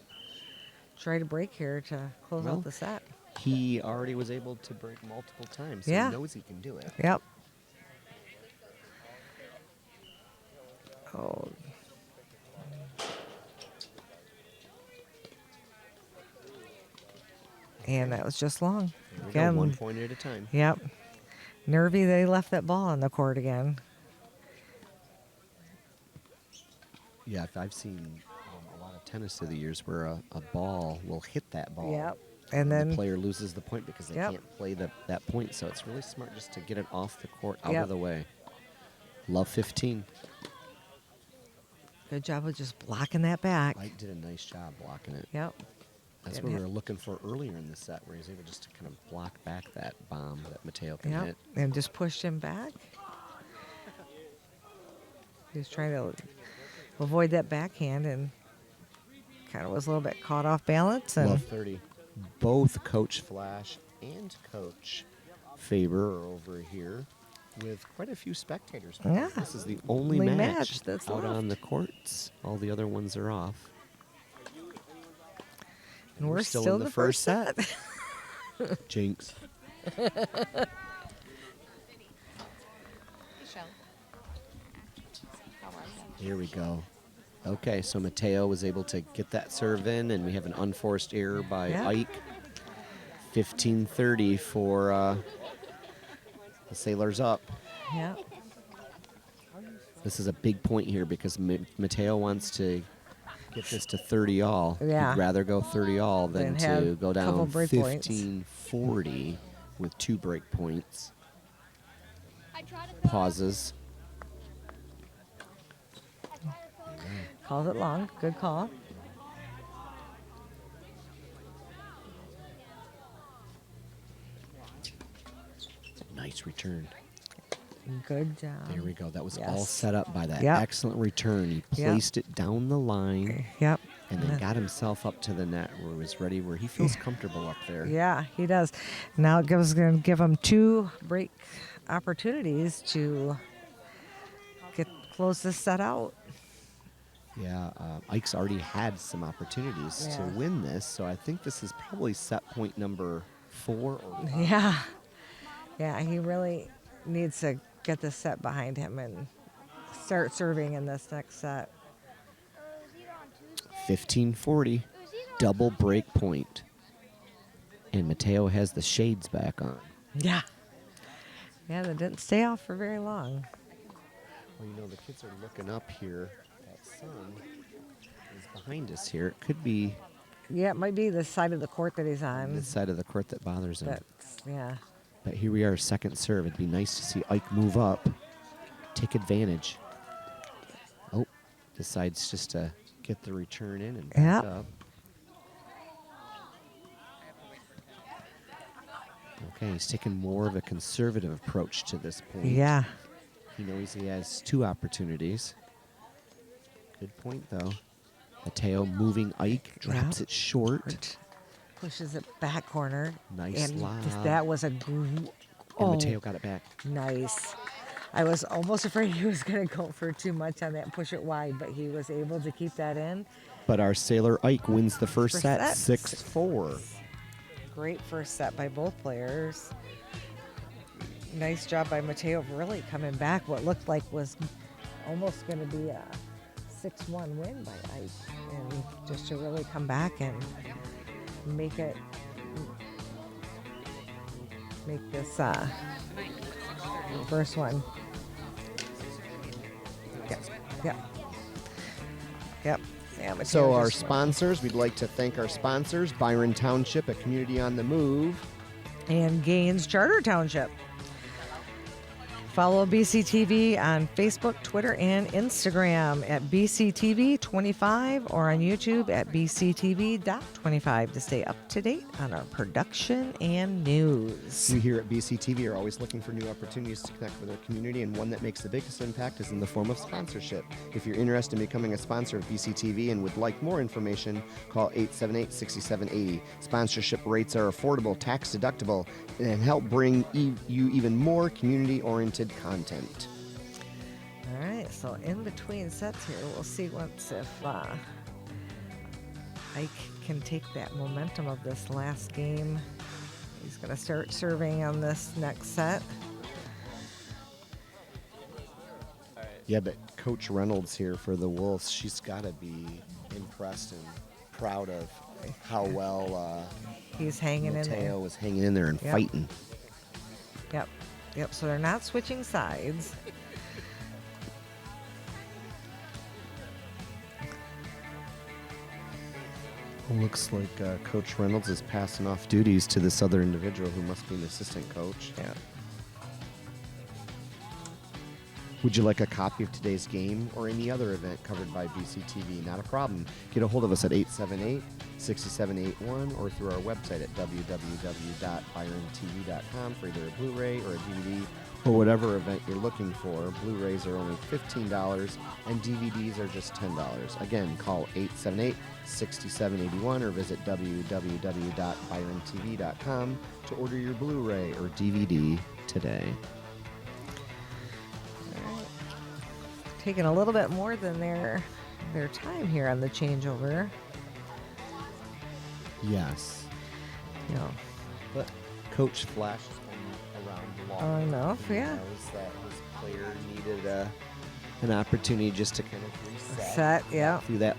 try to break here to close Well, out the set. He already was able to break multiple times, so Yeah. he knows he can do it. Yep. Oh. And that was just long. Here we Again, go, 1 point at a time. Yep. Nervy, they left that ball on the court again. Yeah, I've seen a lot of tennis of the years where a ball will hit that ball. Yep. And the then player loses the point because they Yep. can't play that point. So it's really smart just to get it off the court, out Yep. of the way. Love 15. good job of just blocking that back. Ike did a nice job blocking it. Yep. That's Didn't what we hit. were looking for earlier in the set, where he's able just to kind of block back that bomb that Mateo can Yep. hit. And just pushed him back. He was trying to avoid that backhand and kind of was a little bit caught off balance. And Love 30. Both Coach Flash and Coach Faber are over here with quite a few spectators. Yeah. This is the only Only match match that's out on the left. courts. All the other ones are off. and we're still still in the the first first set. Jinx. Here we go. Okay, so Mateo was able to get that serve in, and we have an unforced error by Yeah. Ike. 15-30 for the Sailors up. Yeah. This is a big point here because Mateo wants to get this to 30 all. Yeah. He'd rather go 30 all than Then have to go couple down break points. 15-40 with 2 break points. Pauses. Calls it long. Good call. Nice return. Good job. There we go. That was Yes. all set up by that Yep. excellent return. He placed it down the line Yep. and then got himself up to the net where he was ready, where he feels comfortable up there. Yeah, he does. Now it's going to give him 2 break opportunities to close this set out. Yeah, Ike's already had some opportunities to Yeah. win this, so I think this is probably set point number 4 or 5. Yeah. Yeah, he really needs to get this set behind him and start serving in this next set. 15-40, double break point. And Mateo has the shades back on. Yeah. Yeah, they didn't stay off for very long. Well, you know, the kids are looking up here. That sun is behind us here. It could be Yeah, it might be the side of the court that he's on. this side of the court that bothers him. But yeah. But here we are, second serve. It'd be nice to see Ike move up, take advantage. Oh, decides just to get the return in and back Yep. up. Okay, he's taking more of a conservative approach to this point. Yeah. He knows he has 2 opportunities. Good point, though. Mateo moving Ike, drops Yeah. it short. Pushes it back corner. Nice and lob. that was a And oh, Mateo got it back. nice. I was almost afraid he was going to go for too much on that and push it wide, but he was able to keep that in. But our Sailor Ike wins the first First set, set. 6-4. Great first set by both players. Nice job by Mateo of really coming back. What looked like was almost going to be a 6-1 win by Ike. And just to really come back and make this first one. Yep. Yep. Yep. Yeah, Mateo So our just- sponsors, we'd like to thank our sponsors, Byron Township, a community on the move. and Gaines Charter Township. Follow BCTV on Facebook, Twitter, and Instagram at BCTV25 or on YouTube at BCTV.25 to stay up to date on our production and news. We here at BCTV are always looking for new opportunities to connect with our community, and one that makes the biggest impact is in the form of sponsorship. If you're interested in becoming a sponsor of BCTV and would like more information, call 878-6780. Sponsorship rates are affordable, tax deductible, and help bring you even more community-oriented content. All right, so in between sets here, we'll see once if Ike can take that momentum of this last game. He's going to start serving on this next set. Yeah, but Coach Reynolds here for the Wolves, she's got to be impressed and proud of how well He's hanging in there. Mateo was hanging in there and Yep. fighting. Yep. Yep. So they're not switching sides. Looks like Coach Reynolds is passing off duties to this other individual who must be an assistant coach. Yeah. Would you like a copy of today's game or any other event covered by BCTV? Not a problem. Get a hold of us at 878-6781 or through our website at www.byrontv.com for either a Blu-ray or a DVD or whatever event you're looking for. Blu-rays are only $15 and DVDs are just $10. Again, call 878-6781 or visit www.byrontv.com to order your Blu-ray or DVD today. Taking a little bit more than their time here on the changeover. Yes. You know, But Coach Flash has been around long enough, He yeah. knows that his player needed an opportunity just to kind of reset set, yeah. through that.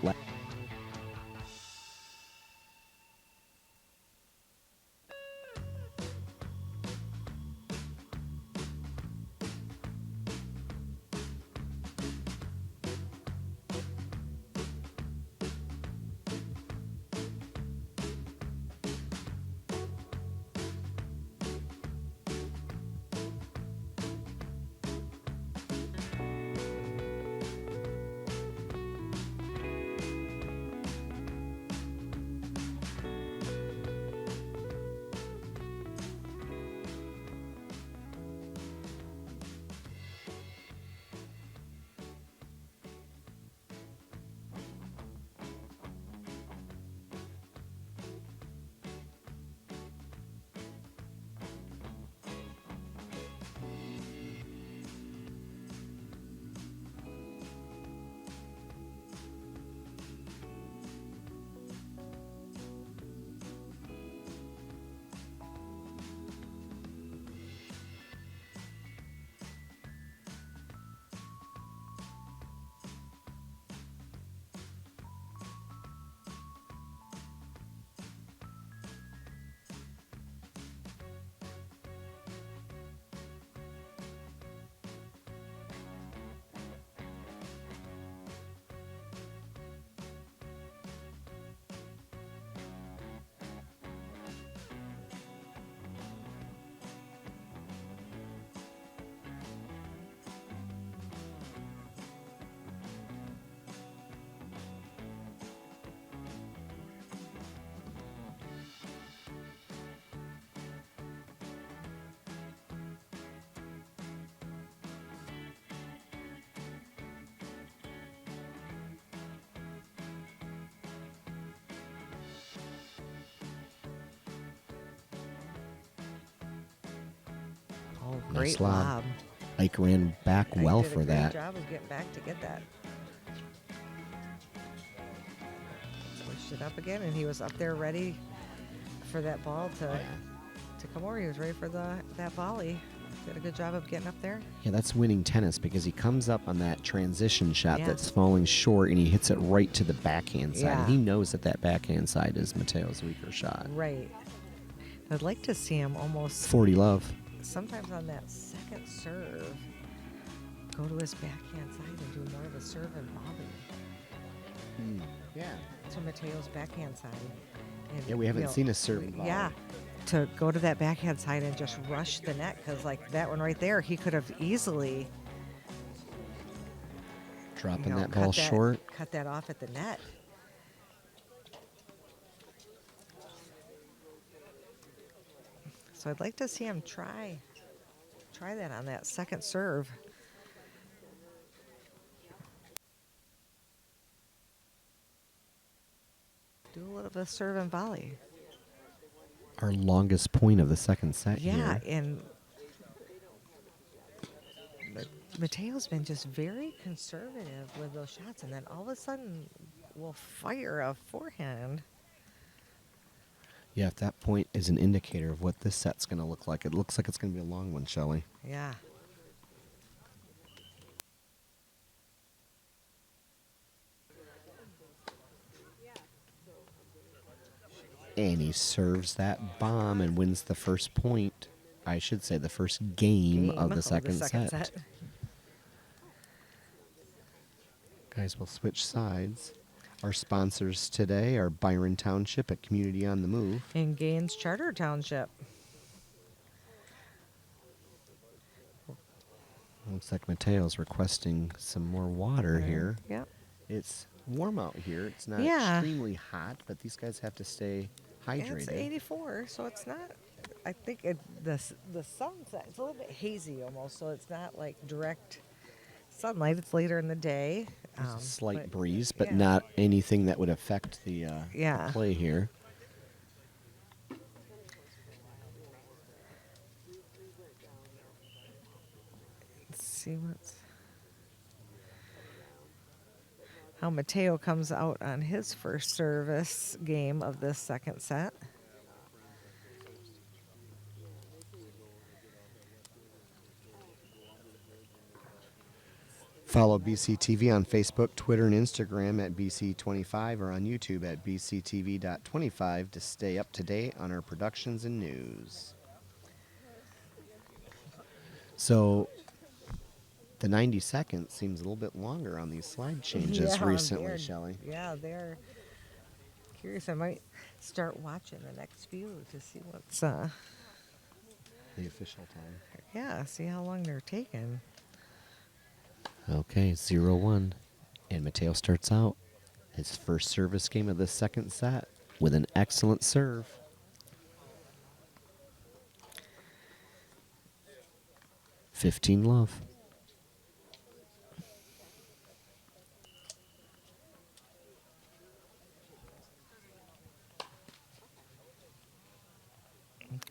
Oh, Nice great lob. lob. Ike ran back Ike well did for a great that. job of getting back to get that. Switched it up again, and he was up there ready for that ball to come over. He was ready for that volley. Did a good job of getting up there. Yeah, that's winning tennis because he comes up on that transition shot Yeah. that's falling short and he hits it right to the backhand side. Yeah. And he knows that that backhand side is Mateo's weaker shot. Right. I'd like to see him almost 40 love. sometimes on that second serve go to his backhand side and do more of a serve and volley Yeah. to Mateo's backhand side. And, Yeah, we haven't seen a serve and volley. Yeah, to go to that backhand side and just rush the net, because like that one right there, he could have easily Dropping that cut ball short. cut that off at the net. So I'd like to see him try that on that second serve. Do a little bit of serve and volley. Our longest point of the second set Yeah, here. and Mateo's been just very conservative with those shots, and then all of a sudden will fire a forehand. Yeah, if that point is an indicator of what this set's going to look like, it looks like it's going to be a long one, Shelley. Yeah. And he serves that bomb and wins the first point. I should say the first game of the second set. Guys, we'll switch sides. Our sponsors today are Byron Township at Community on the Move. In Gaines Charter Township. Looks like Mateo's requesting some more water here. Yep. It's warm out here. It's not Yeah. extremely hot, but these guys have to stay hydrated. It's 84, so it's not. I think the sunset. It's a little bit hazy almost, so it's not like direct sunlight. It's later in the day. There's a slight but breeze, but yeah. not anything that would affect the Yeah. play here. Let's see how Mateo comes out on his first service game of this second set. Follow BCTV on Facebook, Twitter, and Instagram at BC25 or on YouTube at BCTV.25 to stay up to date on our productions and news. So the 90 seconds seems a little bit longer on these slide changes recently, Shelley. Yeah, they're curious. I might start watching the next few to see what's The official time. yeah, see how long they're taking. Okay, 0-1. And Mateo starts out his first service game of the second set with an excellent serve. $15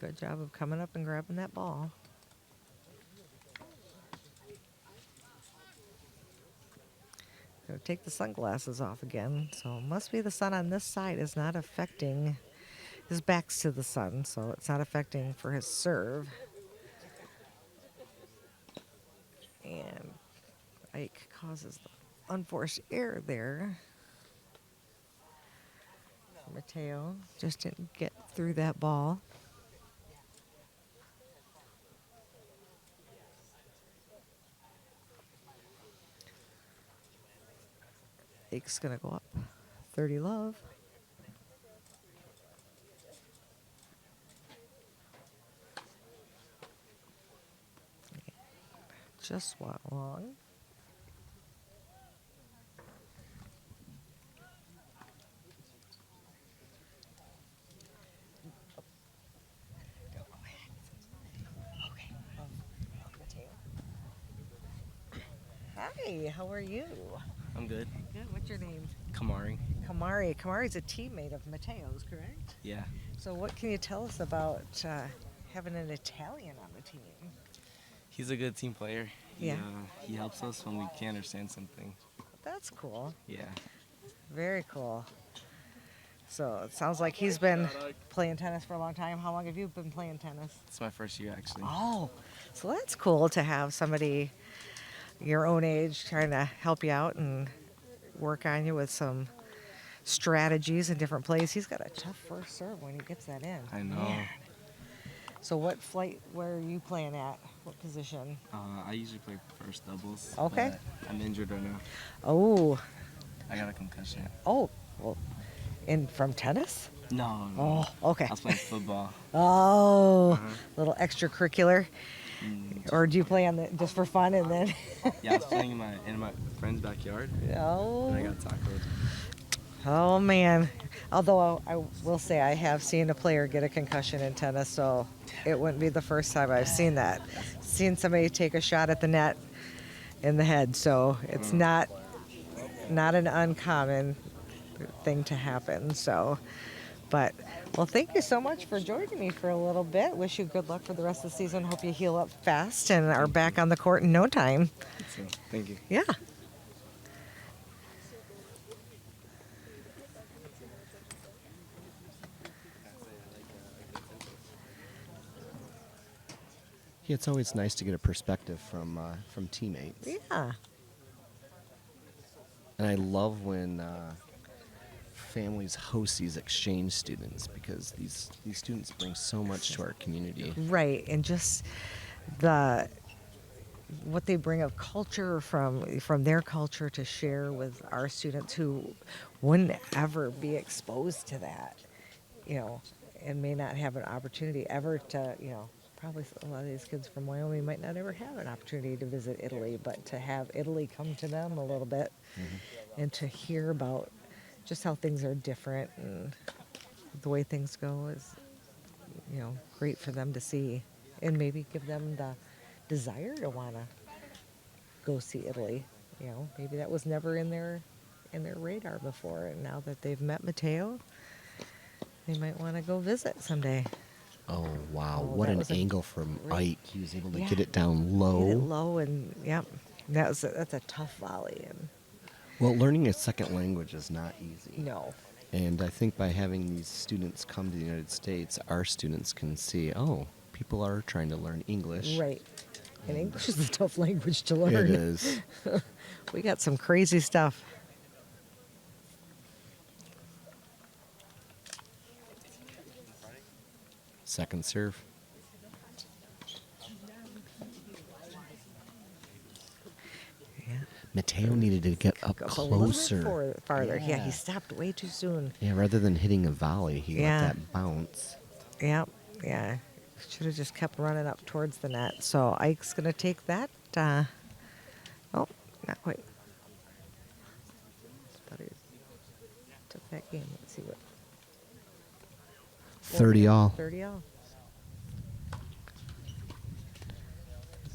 Good job of coming up and grabbing that ball. Gotta take the sunglasses off again. So it must be the sun on this side is not affecting. His back's to the sun, so it's not affecting for his serve. And Ike causes the unforced error there. Mateo just didn't get through that ball. Ike's gonna go up 30 love. Just went long. Hi, how are you? I'm good. Good. What's your name? Kamari. Kamari. Kamari's a teammate of Mateo's, correct? Yeah. So what can you tell us about having an Italian on the team? He's a good team player. Yeah. He helps us when we can't understand something. That's cool. Yeah. Very cool. So it sounds like he's been playing tennis for a long time. How long have you been playing tennis? It's my first year, actually. Oh, so that's cool to have somebody your own age trying to help you out and work on you with some strategies and different plays. He's got a tough first serve when he gets that in. I know. Man. So what flight, where are you playing at? What position? I usually play first doubles. Okay. But I'm injured right now. Oh. I got a concussion. Oh, well, from tennis? No. Oh, okay. I was playing football. Oh, little extracurricular. Mm, Or do you play on just for fun and then? yeah, I was playing in my friend's backyard. Oh. And I got tackled. Oh man. Although I will say I have seen a player get a concussion in tennis, so it wouldn't be the first time I've seen that. Seen somebody take a shot at the net in the head, so it's not an uncommon thing to happen. So, but well, thank you so much for joining me for a little bit. Wish you good luck for the rest of the season. Hope you heal up fast and are back on the court in no time. So, thank you. Yeah. Yeah, it's always nice to get a perspective from teammates. Yeah. And I love when families host these exchange students because these students bring so much to our community. Right. And just the what they bring of culture from their culture to share with our students who wouldn't ever be exposed to that, and may not have an opportunity ever to, probably a lot of these kids from Wyoming might not ever have an opportunity to visit Italy, but to have Italy come to them a little bit and to hear about just how things are different and the way things go is, great for them to see and maybe give them the desire to want to go see Italy. Maybe that was never in their radar before, and now that they've met Matteo, they might want to go visit someday. Oh, wow. Oh, What that an was a angle from great- Ike. He was able to Yeah. get it down low. Get it low, and yep, that's a tough volley, and Well, learning a second language is not easy. no, And I think by having these students come to the United States, our students can see, oh, people are trying to learn English. right. And English is a tough language to learn. It is. We got some crazy stuff. Second serve. Yeah. Mateo needed to get up Go a little bit closer. farther. Yeah, he stopped way too soon. Yeah, rather than hitting a volley, he Yeah. let that bounce. Yep. Yeah. Should have just kept running up towards the net. So Ike's going to take that. Oh, not quite. Thought he took that game. Let's see what. 30 all. 30 all.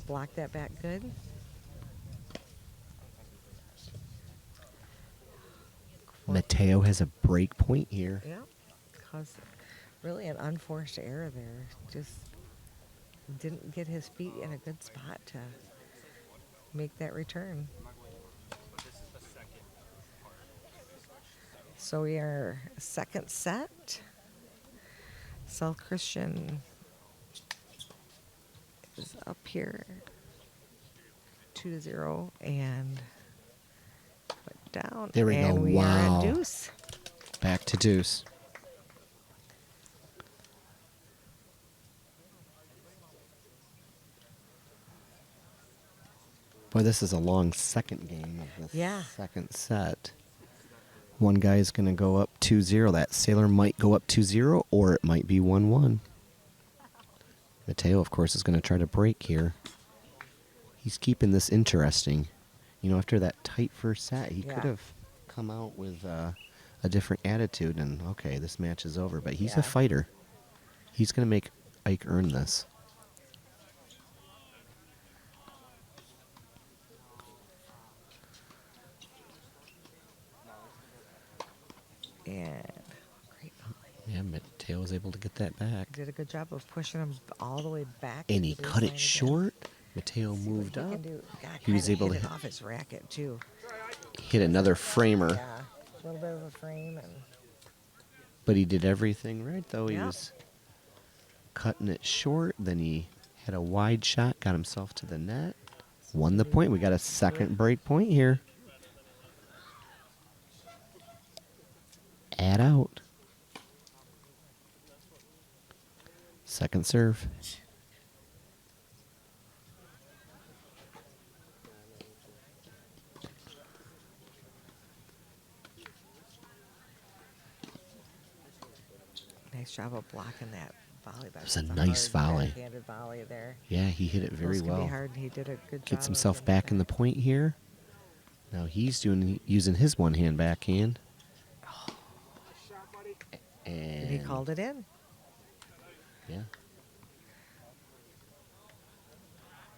Block that back good. Mateo has a break point here. Yeah. Caused really an unforced error there. Just didn't get his feet in a good spot to make that return. So we are second set. South Christian is up here 2-0 and put down. There we and go. We Wow. are at deuce. Back to deuce. Boy, this is a long second game of the Yeah. second set. One guy is going to go up 2-0. That sailor might go up 2-0, or it might be 1-1. Mateo, of course, is going to try to break here. He's keeping this interesting. After that tight first set, he Yeah. could have come out with a different attitude and, okay, this match is over. But he's Yeah. a fighter. He's going to make Ike earn this. And great volley. Yeah, Mateo was able to get that back. Did a good job of pushing him all the way back. And to he the cut baseline it again. short. Mateo See what moved he can up. do. God, He was kinda able to hit it hit- off his racket too. Hit another framer. Yeah, a little bit of a frame and But he did everything right, though. He Yeah. was cutting it short. Then he had a wide shot, got himself to the net, won the point. We got a second break point here. Add out. Second serve. nice job of blocking that volley. That was a nice volley. Backhanded volley there. Yeah, he hit it very Those can well. be hard. He did a good job. Gets of himself getting back in the that. point here. Now he's using his one hand backhand. And he called it in. Yeah.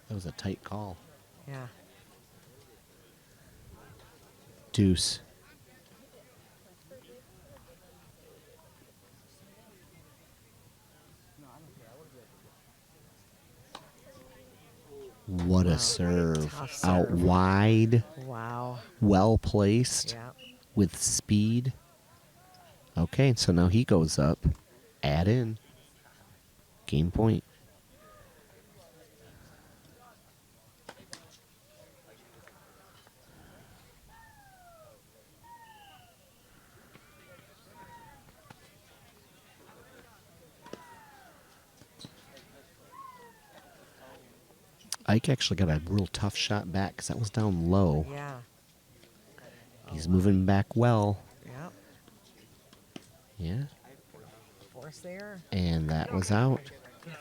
That was a tight call. Yeah. Deuce. What Wow. a serve. Tough Out serve. wide, Wow. well placed, Yeah. with speed. Okay, so now he goes up. Add in. Game point. Ike actually got a real tough shot back because that was down low. Yeah. He's moving back well. Yep. Yeah. Force there. And that was out. To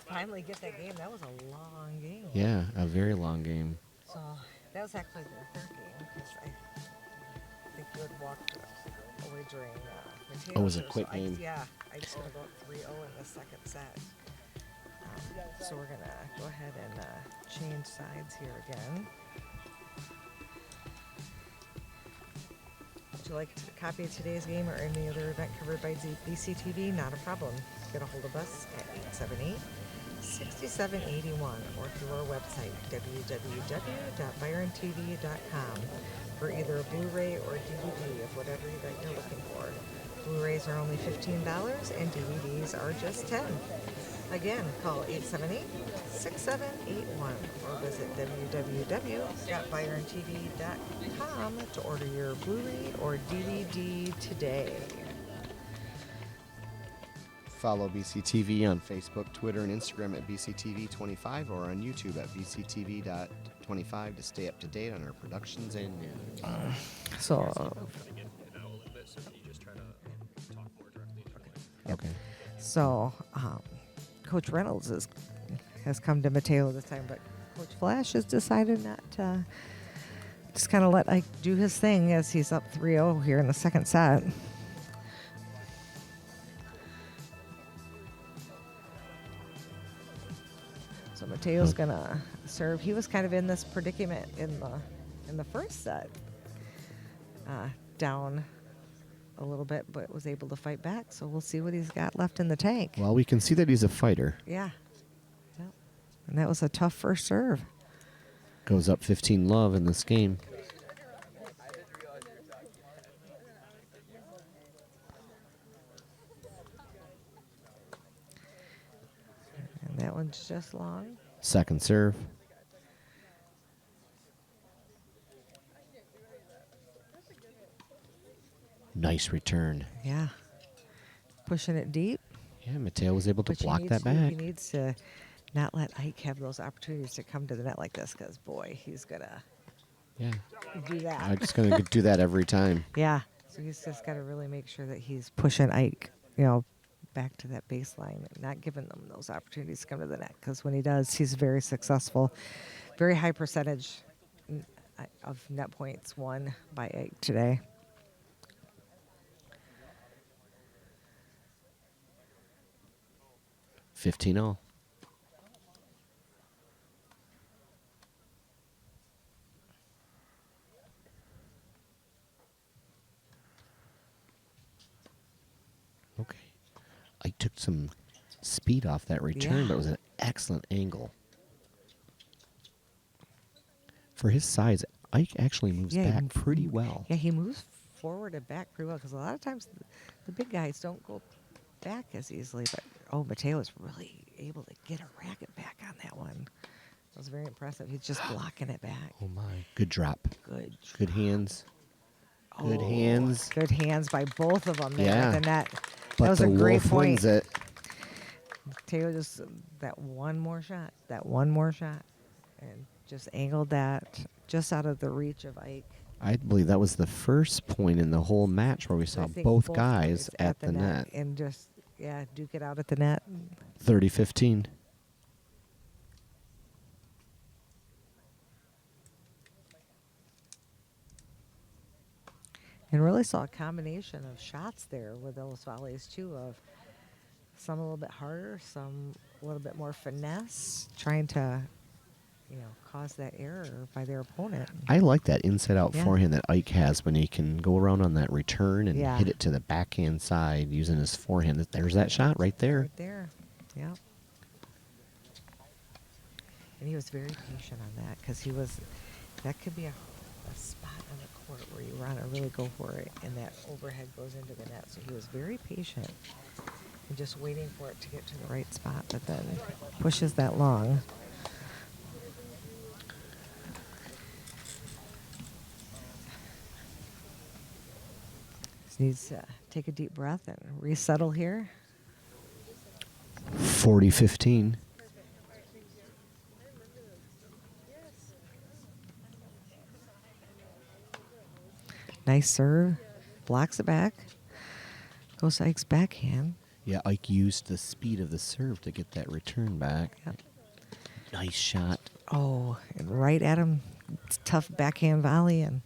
finally get that game. That was a long game. Yeah, a very long game. So that was actually their third game because I think you had walked away during Mateo's. Oh, it was a quick so game. I just going to go up 3-0 in the second set. So we're going to go ahead and change sides here again. Would you like a copy of today's game or any other event covered by BCTV? Not a problem. Get a hold of us at 878-6781 or through our website, www.byrontv.com, for either a Blu-ray or DVD of whatever event you're looking for. Blu-rays are only $15 and DVDs are just $10. Again, call 878-6781 or visit www.byrontv.com to order your Blu-ray or DVD today. Follow BCTV on Facebook, Twitter, and Instagram at BCTV25 or on YouTube at BCTV.25 to stay up to date on our productions and news. Okay. So, Coach Reynolds has come to Mateo this time, but Coach Flash has decided not to, just kind of let Ike do his thing as he's up 3-0 here in the second set. So Mateo's gonna serve. He was kind of in this predicament in the first set, down a little bit, but was able to fight back. So we'll see what he's got left in the tank. Well, we can see that he's a fighter. Yeah. Yep. And that was a tough first serve. Goes up 15-love in this game. And that one's just long. Second serve. Nice return. Yeah. Pushing it deep. Yeah, Mateo was able to Which he block needs that to. back. He needs to not let Ike have those opportunities to come to the net like this, because, boy, he's going to Yeah. do that. I'm just going to do that every time. Yeah. So he's just got to really make sure that he's pushing Ike, back to that baseline and not giving them those opportunities to come to the net, because when he does, he's very successful. Very high percentage of net points won by Ike today. $15-all. Okay. I took some speed off that return, Yeah. but it was an excellent angle. For his size, Ike actually moves Yeah, back pretty well. Yeah, he moves forward and back pretty well, because a lot of times the big guys don't go back as easily. But, Mateo is really able to get a racket back on that one. It was very impressive. He's just blocking it back. Oh, my. Good drop. Good. Good hands. Good Oh, hands. Good hands by both of them there Yeah. at the net. But that was the a great Wolf point. wins it. Mateo just that one more shot, and just angled that just out of the reach of Ike. I believe that was the first point in the whole match where we saw I think both guys at the net. and just duke it out at the net. 30-15. And really saw a combination of shots there with those volleys too, of some a little bit harder, some a little bit more finesse, trying to cause that error by their opponent. I like that inside-out Yeah. forehand that Ike has when he can go around on that return and Yeah. hit it to the backhand side using his forehand. There's that shot right there. Right there, yeah. And he was very patient on that, because that could be a spot on the court where you want to really go for it, and that overhead goes into the net. So he was very patient and just waiting for it to get to the right spot, but then pushes that long. Just needs to take a deep breath and resettle here. 40-15. Nice serve. Blocks it back. Goes Ike's backhand. Yeah, Ike used the speed of the serve to get that return back. Yep. Nice shot. Oh, and right at him. It's tough backhand volley. And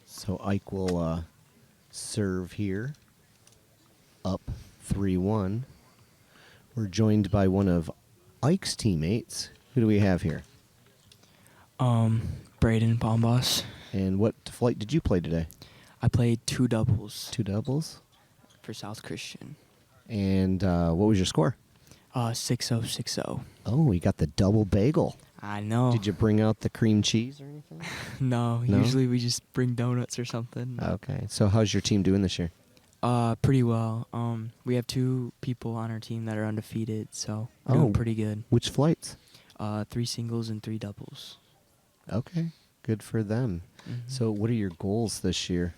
So Ike will serve here. Up 3-1. We're joined by one of Ike's teammates. Who do we have here? Braden Bombas. And what flight did you play today? I played 2 doubles 2 doubles. for South Christian. And what was your score? 6-0, 6-0. Oh, you got the double bagel. I know. Did you bring out the cream cheese or anything? No, No? usually we just bring donuts or something. Okay. So how's your team doing this year? Pretty well. We have 2 people on our team that are undefeated, so we're Oh. doing pretty good. Which flights? 3 singles and 3 doubles. Okay. Good for them. Mhm. So what are your goals this year?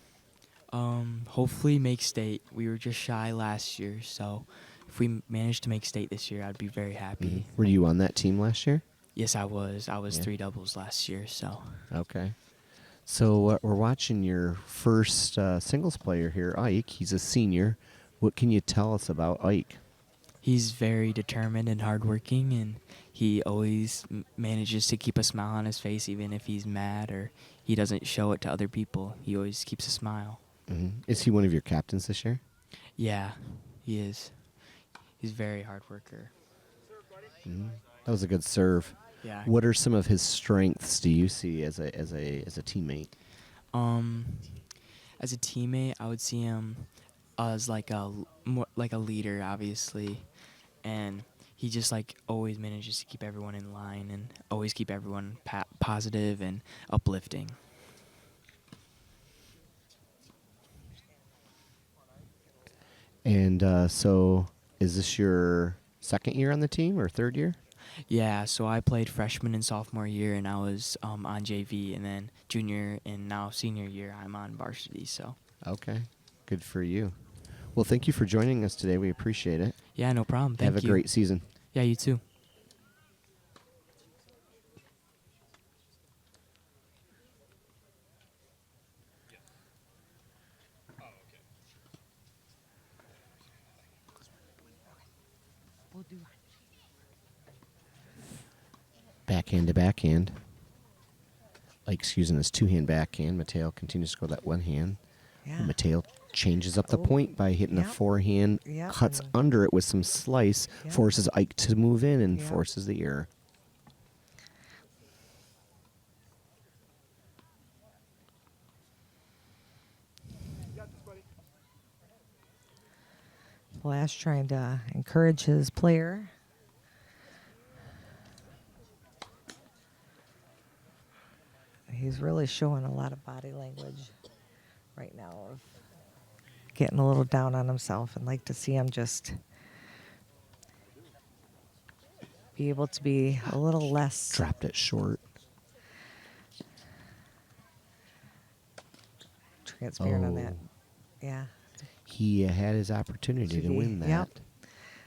Hopefully make state. We were just shy last year, so if we manage to make state this year, I'd be very happy. Were you on that team last year? Yes, I was. I was Yeah. 3 doubles last year, so. Okay. So we're watching your first singles player here, Ike. He's a senior. What can you tell us about Ike? He's very determined and hardworking, and he always manages to keep a smile on his face, even if he's mad or he doesn't show it to other people. He always keeps a smile. Is he one of your captains this year? Yeah, he is. He's a very hard worker. That was a good serve. Yeah. What are some of his strengths do you see as a teammate? As a teammate, I would see him as like a leader, obviously, and he just like always manages to keep everyone in line and always keep everyone positive and uplifting. And so is this your second year on the team or third year? Yeah, so I played freshman and sophomore year, and I was on JV, and then junior and now senior year, I'm on varsity. So Okay. Good for you. Well, thank you for joining us today. We appreciate it. yeah, no problem. Thank Have you. a great season. Yeah, you too. Backhand to backhand. Ike's using his two-hand backhand. Mateo continues to go that one hand. yeah. And Mateo changes up the Oh, point by hitting a yep. forehand, Yep, cuts and- under it with some slice, Yep. forces Ike to move in, and Yep. forces the error. Flash trying to encourage his player. He's really showing a lot of body language right now of getting a little down on himself, and like to see him just be able to be a little less Dropped it short. transparent on that. Oh. Yeah. He had his opportunity to win that. Yep.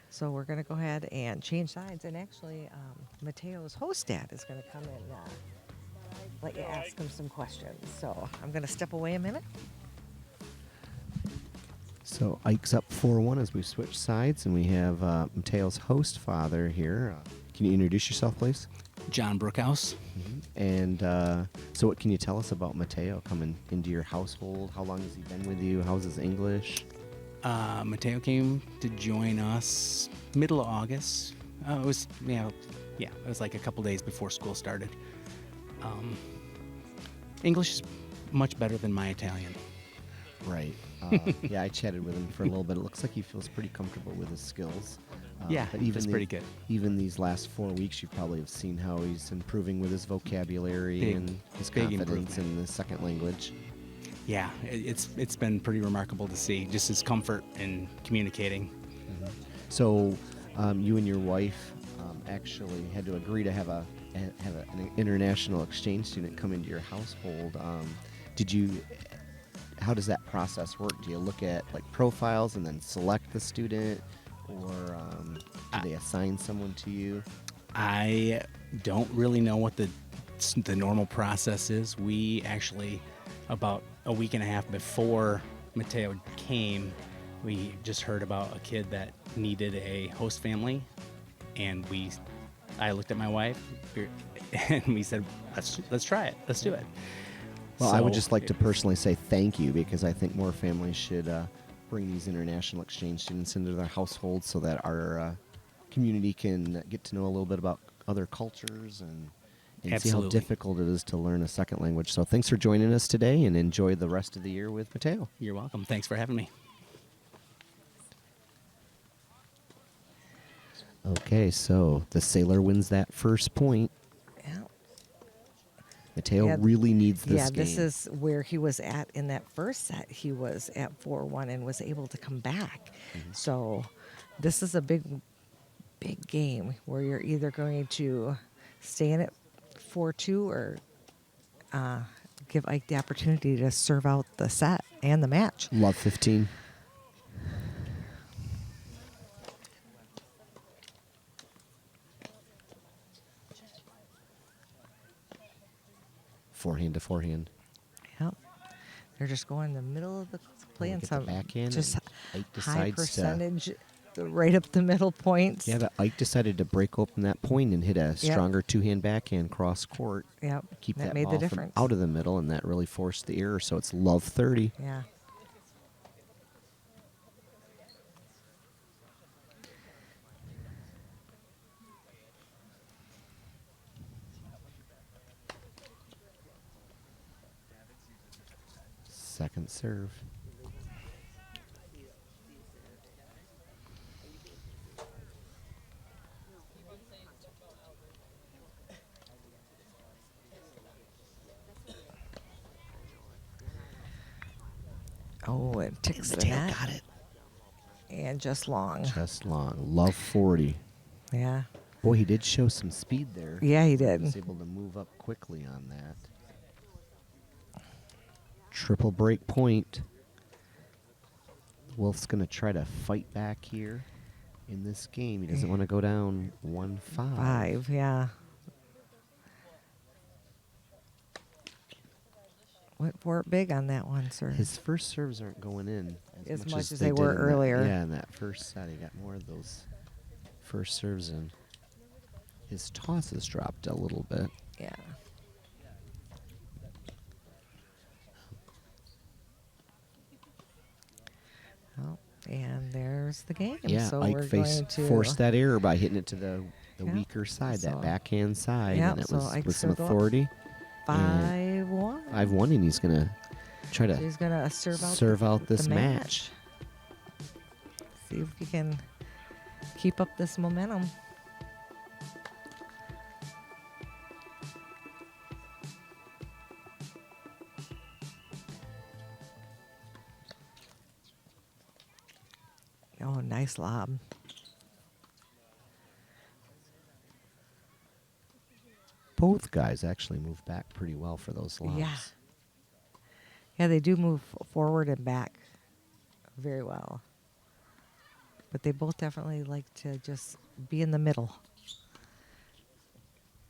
So we're going to go ahead and change sides. And actually, Mateo's host dad is going to come and let you ask him some questions. So I'm going to step away a minute. So Ike's up 4-1 as we switch sides, and we have Mateo's host father here. Can you introduce yourself, please? John Brookhouse. And so what can you tell us about Mateo coming into your household? How long has he been with you? How's his English? Mateo came to join us middle of August. It was it was like a couple days before school started. English is much better than my Italian. Right. Yeah, I chatted with him for a little bit. It looks like he feels pretty comfortable with his skills. Yeah, but that's pretty good. Even these last 4 weeks, you probably have seen how he's improving with his vocabulary Big- and his big confidence improvement. in the second language. Yeah, it's been pretty remarkable to see just his comfort in communicating. So, you and your wife actually had to agree to have an international exchange student come into your household. how does that process work? Do you look at like profiles and then select the student, or do they assign someone to you? I don't really know what the normal process is. We actually, about a week and a half before Mateo came, we just heard about a kid that needed a host family, and I looked at my wife, and we said, let's try it. Let's do it. Well, I would So just like to personally say thank you, because I think more families should bring these international exchange students into their households so that our community can get to know a little bit about other cultures and see how Absolutely. difficult it is to learn a second language. So thanks for joining us today, and enjoy the rest of the year with Mateo. You're welcome. Thanks for having me. Okay, so the sailor wins that first point. Yeah. Mateo Yeah, really needs this Yeah, game. this is where he was at in that first set. He was at 4-1 and was able to come back. So this is a big game where you're either going to stay in it 4-2 or give Ike the opportunity to serve out the set and the match. Love 15. Forehand to forehand. Yep. They're just going in the middle of the playing get the some backhand, just and Ike high decides to- percentage right up the middle points. Yeah, but Ike decided to break open that point and hit a stronger two-hand backhand cross court. Yep. Keep that made ball the from difference. out of the middle, and that really forced the error. So it's love 30. Yeah. Second serve. Oh, it ticks the Mateo net. got it. And just long. Just long. Love 40. Yeah. Boy, he did show some speed there. Yeah, he did. Was able to move up quickly on that. Triple break point. Wolf's going to try to fight back here in this game. He doesn't want to go down 1-5. 5, yeah. Went for it big on that one, sir. His first serves aren't going in As much as they they did were in that- earlier. yeah, in that first set, he got more of those first serves in. His tosses dropped a little bit. Yeah. Oh, and there's the game. Yeah, so Ike we're going faced to forced that error by hitting it to the Yeah, weaker side, so- that backhand side, Yeah, and it so was Ike with some still go up authority. 5-1. 5-1, and he's gonna try to He's gonna serve out this the match. See if he can keep up this momentum. Oh, nice lob. Both guys actually moved back pretty well for those lobs. Yeah. Yeah, they do move forward and back very well. But they both definitely like to just be in the middle.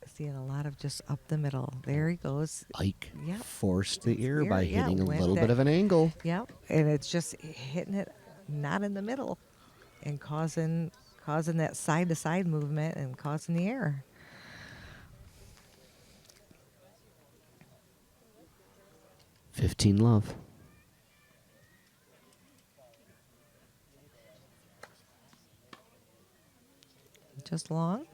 Seeing a lot of just up the middle. There he goes. Ike Yep. forced the error Error, by yeah, hitting a went little that- bit of an angle. Yep. And it's just hitting it not in the middle and causing that side to side movement and causing the error. Love. Just long.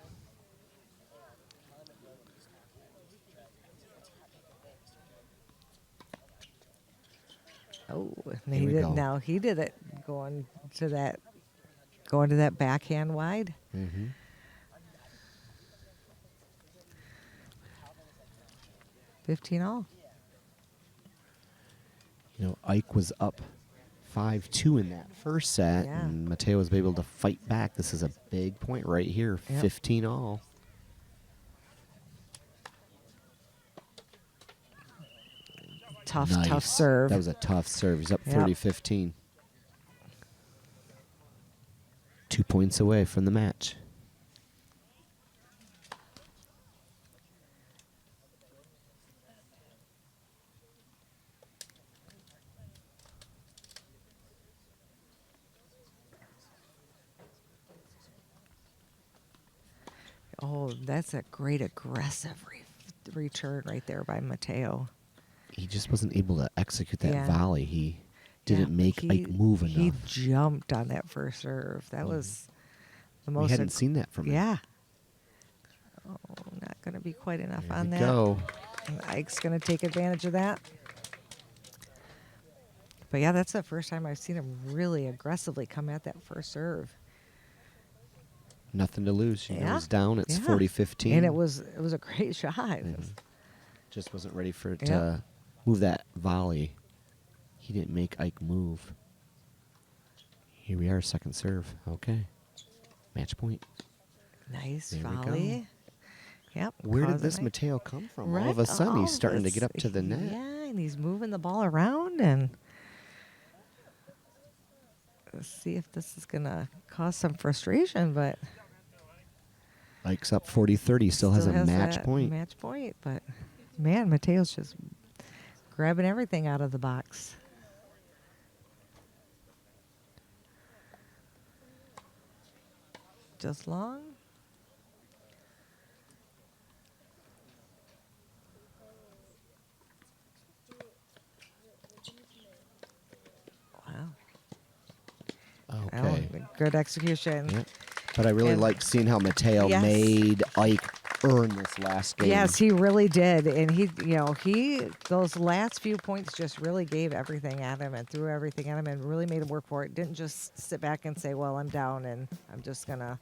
Oh, and Here he we did. go. Now he did it going to that backhand wide. Mm-hmm. $15 You know, Ike was up 5-2 in that first set, Yeah. and Mateo was able to fight back. This is a big point right here, Yep. 15 all. tough Nice. serve. That was a tough serve. He's up Yep. 30-15. 2 points away from the match. Oh, that's a great aggressive return right there by Mateo. He just wasn't able to execute that Yeah. volley. He didn't Yeah, make Ike move enough. He jumped on that first serve. That was the most. We hadn't seen that from him. Yeah. Oh, not going to be quite enough There on we that. go. And Ike's going to take advantage of that. But yeah, that's the first time I've seen him really aggressively come at that first serve. Nothing to lose. You know, Yeah. he's down. It's Yeah. 40-15. And it was a great shot. Mhm. Just wasn't ready for it Yeah. to move that volley. He didn't make Ike move. Here we are, second serve. Okay. Match point. Nice There we go. volley. Yep. Where did causing this Ike- Mateo come from? Right, All of a sudden, all he's starting to this- get up to the net. Yeah, and he's moving the ball around, and let's see if this is going to cause some frustration, but Ike's up 40-30. Still has a match that point. Match point, but man, Mateo's just grabbing everything out of the box. Just long. Wow. Okay. Oh, good execution. Yep. But I really And- like seeing how Mateo Yes. made Ike earn this last game. Yes, he really did, and he those last few points just really gave everything at him and threw everything at him and really made him work for it. Didn't just sit back and say, "Well, I'm down and I'm just gonna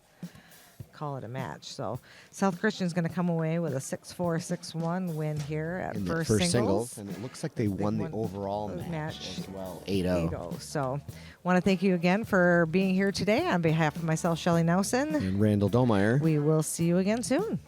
call it a match." So South Christian's gonna come away with a 6-4, 6-1 win here at in the first, first singles. singles. And it looks like they won the won overall the match match. as well. 8-0. 8-0. So, want to thank you again for being here today on behalf of myself, Shelly Nelson. And Randall Domeyer. We will see you again soon.